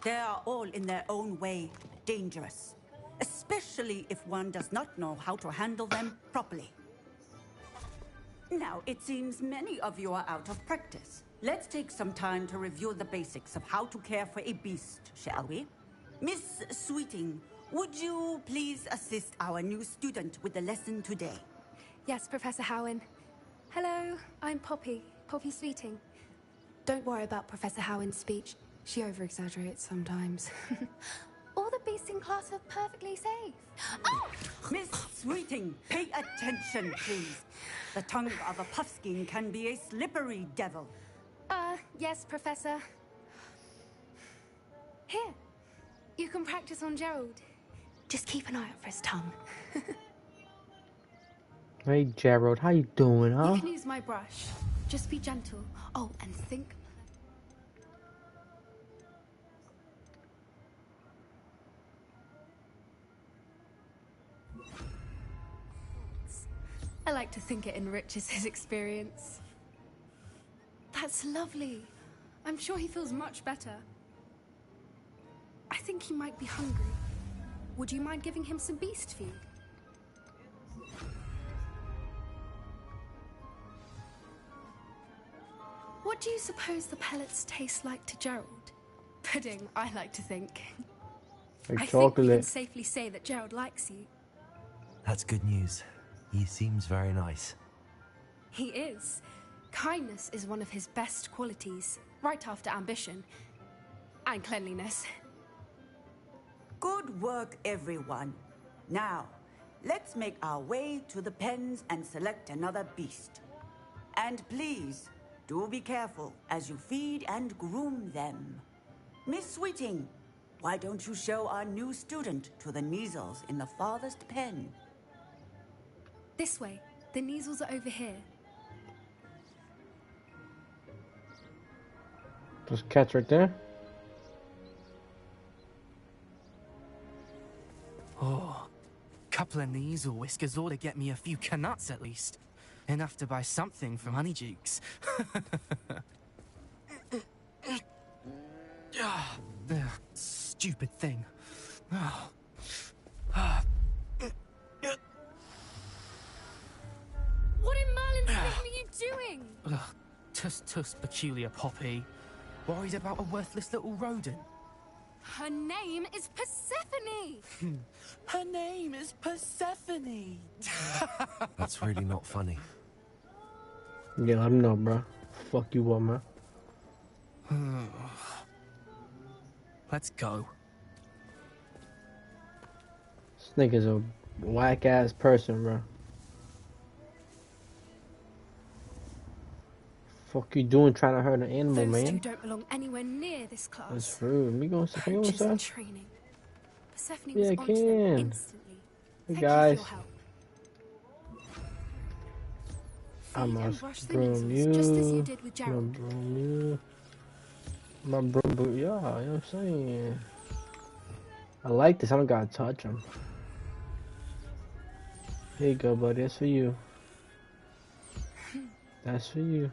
They are all in their own way dangerous, especially if one does not know how to handle them properly. Now, it seems many of you are out of practice. Let's take some time to review the basics of how to care for a beast, shall we? Miss Sweeting, would you please assist our new student with the lesson today? Yes, Professor Howen. Hello, I'm Poppy Sweeting. Don't worry about Professor Howen's speech. She over-exaggerates sometimes. All the beasts in class are perfectly safe. Oh! Miss Sweeting, pay attention, please. The tongue of a puffskein can be a slippery devil. Yes, Professor. Here, you can practice on Gerald. Just keep an eye out for his tongue. Hey Gerald, how you doing, huh? You can use my brush. Just be gentle. Oh, and think. I like to think it enriches his experience. That's lovely. I'm sure he feels much better. I think he might be hungry. Would you mind giving him some beast feed? What do you suppose the pellets taste like to Gerald? Pudding, I like to think. Like I think we can chocolate. safely say that Gerald likes you. That's good news. He seems very nice. He is. Kindness is one of his best qualities, right after ambition. And cleanliness. Good work, everyone. Now, let's make our way to the pens and select another beast. And please, do be careful as you feed and groom them. Miss Sweeting, why don't you show our new student to the Neasels in the farthest pen? This way. The Neasels are over here. Just catch right there. Oh, couple of Neasel whiskers ought to get me a few canuts at least. Enough to buy something from Honeydukes. Stupid thing. Oh. What in Merlin's name are you doing? Tuss, peculiar Poppy. Worried about a worthless little rodent? Her name is Persephone! Her name is Persephone! That's really not funny. Yeah, I know, bro. Fuck you up, man. Let's go. This nigga's a whack ass person, bro. Fuck you doing trying to hurt an animal, Those man? two don't belong anywhere near this class. That's rude. Me going to Coaches say? and training. Persephone Yeah, was I onto them can. instantly. Hey Thank guys. you for your help. I Feed and must brush the broom Neasels, you. just as you did with My Gerald. broom you. My broom, yeah, you know what I'm saying? I like this. I don't gotta touch him. Here you go, buddy. That's for you. That's for you.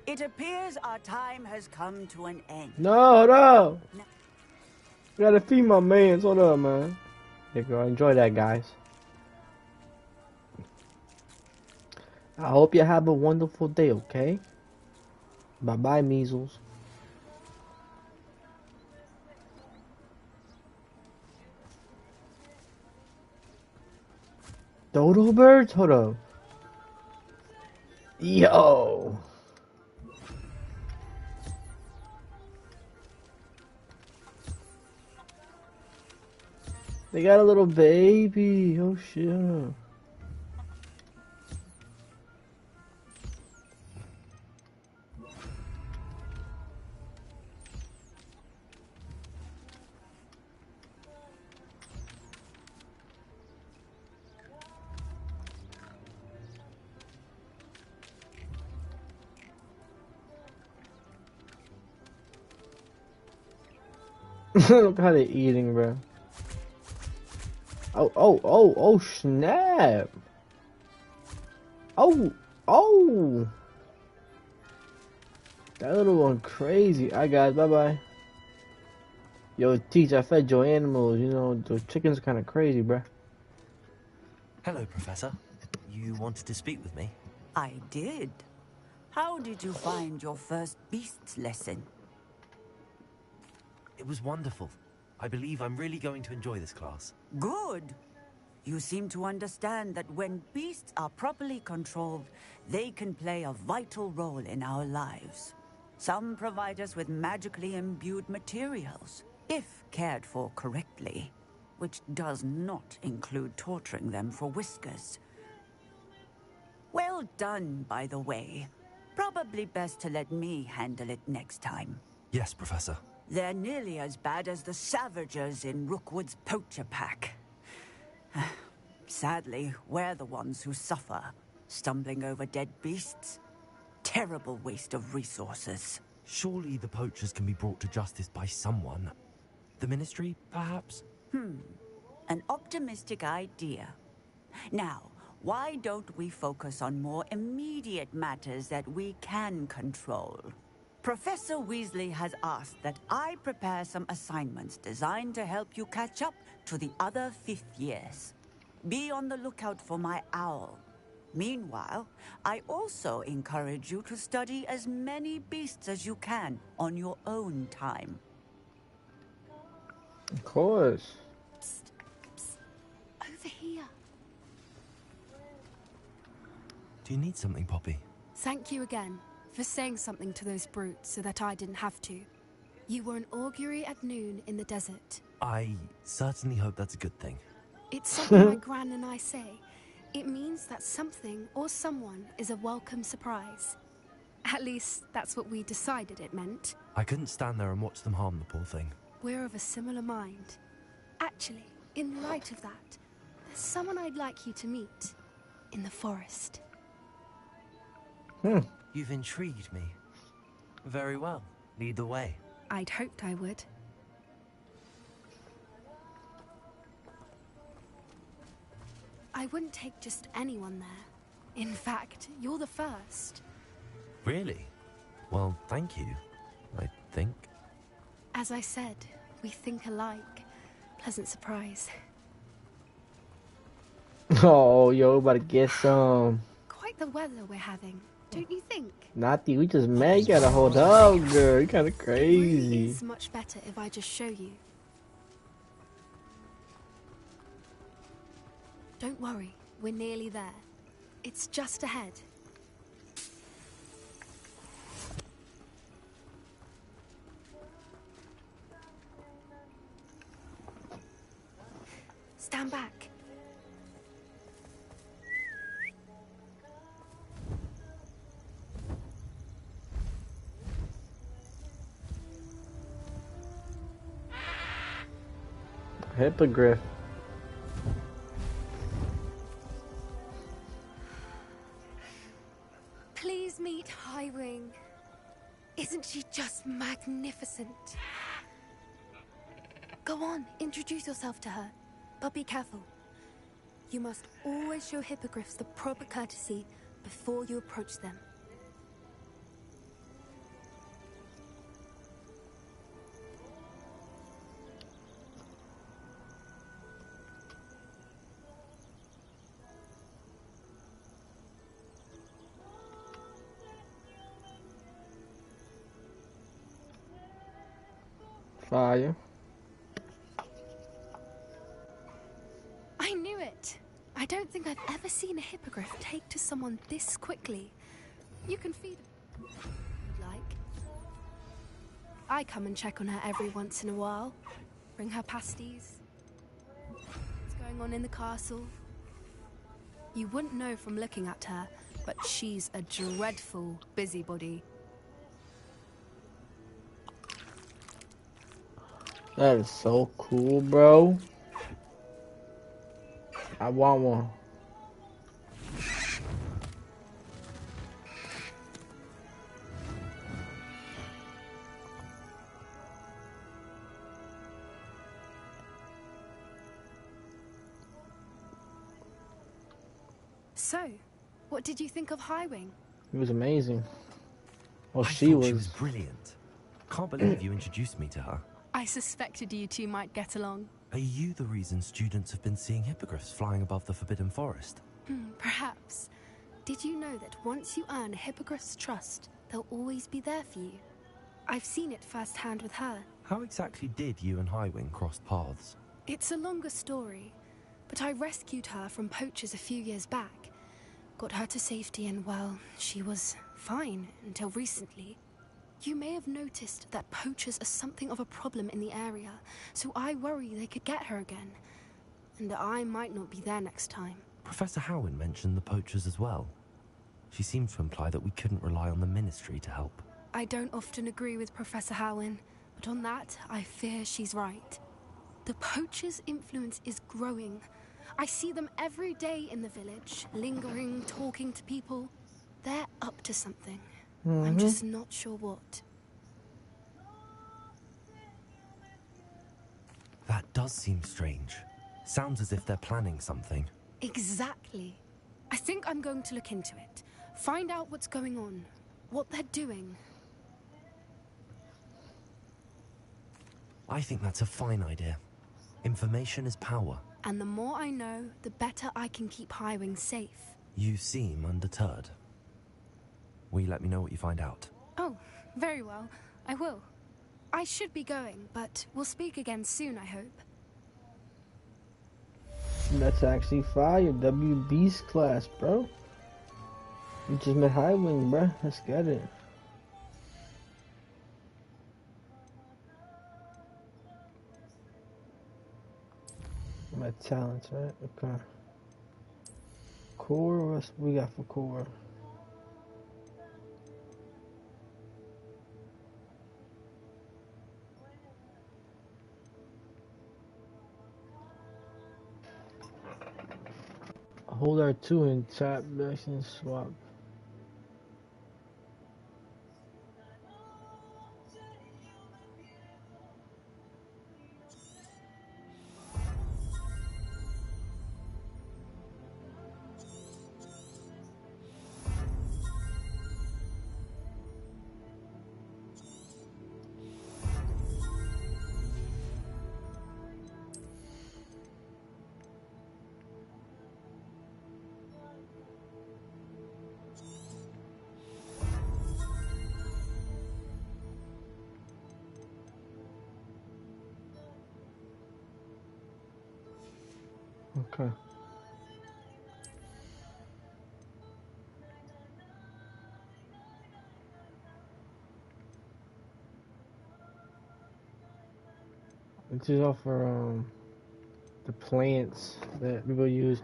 It appears our time has come to an end. No, hold up. You gotta feed my mans. Hold up, man. Here you go. Enjoy that, guys. I hope you have a wonderful day, okay? Bye-bye, measles. Dodo birds? Hold up. Yo. They got a little baby. Oh shit. Look how they're eating, bro. Oh, snap. Oh. That little one crazy. Alright, guys, bye-bye. Yo, Teach, I fed your animals. You know, the chicken's kind of crazy, bro. Hello, Professor. You wanted to speak with me? I did. How did you find your first beasts lesson? It was wonderful. I believe I'm really going to enjoy this class. Good. You seem to understand that when beasts are properly controlled, they can play a vital role in our lives. Some provide us with magically imbued materials, if cared for correctly, which does not include torturing them for whiskers. Well done, by the way. Probably best to let me handle it next time. Yes, Professor. They're nearly as bad as the Savagers in Rookwood's poacher pack. Sadly, we're the ones who suffer, stumbling over dead beasts. Terrible waste of resources. Surely the poachers can be brought to justice by someone. The Ministry, perhaps? An optimistic idea. Now, why don't we focus on more immediate matters that we can control? Professor Weasley has asked that I prepare some assignments designed to help you catch up to the other 5th years. Be on the lookout for my owl. Meanwhile, I also encourage you to study as many beasts as you can on your own time. Of course. Over here. Do you need something, Poppy? Thank you again for saying something to those brutes so that I didn't have to. You were an augury at noon in the desert. I certainly hope that's a good thing. It's something my gran and I say. It means that something or someone is a welcome surprise. At least, that's what we decided it meant. I couldn't stand there and watch them harm the poor thing. We're of a similar mind. Actually, in light of that, there's someone I'd like you to meet. In the forest. You've intrigued me. Very well. Lead the way. I'd hoped I would. I wouldn't take just anyone there. In fact, you're the first. Really? Well, thank you, I think. As I said, we think alike. Pleasant surprise. Oh, yo, about to get some. Quite the weather we're having, don't you think? Natty, we just met. You gotta hold up, girl. You kind of It crazy. really is much better if I just show you. Don't worry, we're nearly there. It's just ahead. Stand back. Hippogriff. Please meet Highwing. Isn't she just magnificent? Go on, introduce yourself to her. But be careful. You must always show hippogriffs the proper courtesy before you approach them. Fire. I knew it! I don't think I've ever seen a hippogriff take to someone this quickly. You can feed them like. I come and check on her every once in a while. Bring her pasties. going on in the castle? You wouldn't know from looking at her, but she's a dreadful busybody. That is so cool, bro. I want one. So, what did you think of Highwing? He was amazing. Well, I she thought was. she was brilliant. Can't believe you introduced me to her. I suspected you two might get along. Are you the reason students have been seeing hippogriffs flying above the Forbidden Forest? Perhaps. Did you know that once you earn a hippogriff's trust, they'll always be there for you? I've seen it firsthand with her. How exactly did you and Highwing cross paths? It's a longer story, but I rescued her from poachers a few years back. Got her to safety and, well, she was fine until recently. You may have noticed that poachers are something of a problem in the area, so I worry they could get her again. And I might not be there next time. Professor Howin mentioned the poachers as well. She seemed to imply that we couldn't rely on the Ministry to help. I don't often agree with Professor Howin, but on that, I fear she's right. The poachers' influence is growing. I see them every day in the village, lingering, talking to people. They're up to something. I'm just not sure what. That does seem strange. Sounds as if they're planning something. Exactly. I think I'm going to look into it. Find out what's going on, what they're doing. I think that's a fine idea. Information is power. And the more I know, the better I can keep Highwing safe. You seem undeterred. Will you let me know what you find out? Oh, very well. I will. I should be going, but we'll speak again soon, I hope. That's actually fire. WB's class, bro. You just met Highwing, bro. Let's get it. My talents, right? Okay. Core, what we got for core? Hold R2 and tap back and swap. Okay. This is all for the plants that people use.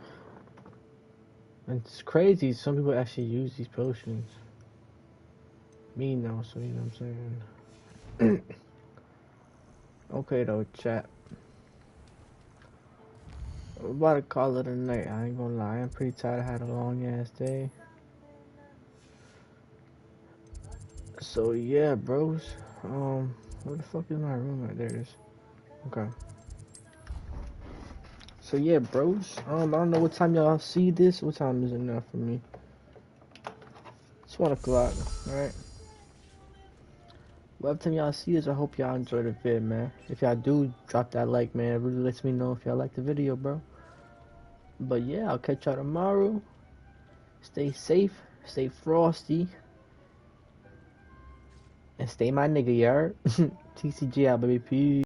And it's crazy, some people actually use these potions. Me no, so you know what I'm saying. Okay though, chat. I'm about to call it a night, I ain't gonna lie. I'm pretty tired, I had a long ass day. So yeah, bros. Where the fuck is my room at? There it is. Okay. So yeah, bros. I don't know what time y'all see this. What time is it now for me? It's 1 o'clock, alright? Whatever time y'all see this, I hope y'all enjoy the vid, man. If y'all do, drop that like, man. It really lets me know if y'all like the video, bro. But yeah, I'll catch y'all tomorrow. Stay safe, stay frosty, and stay my nigga, yard. TCG out, baby. Peace.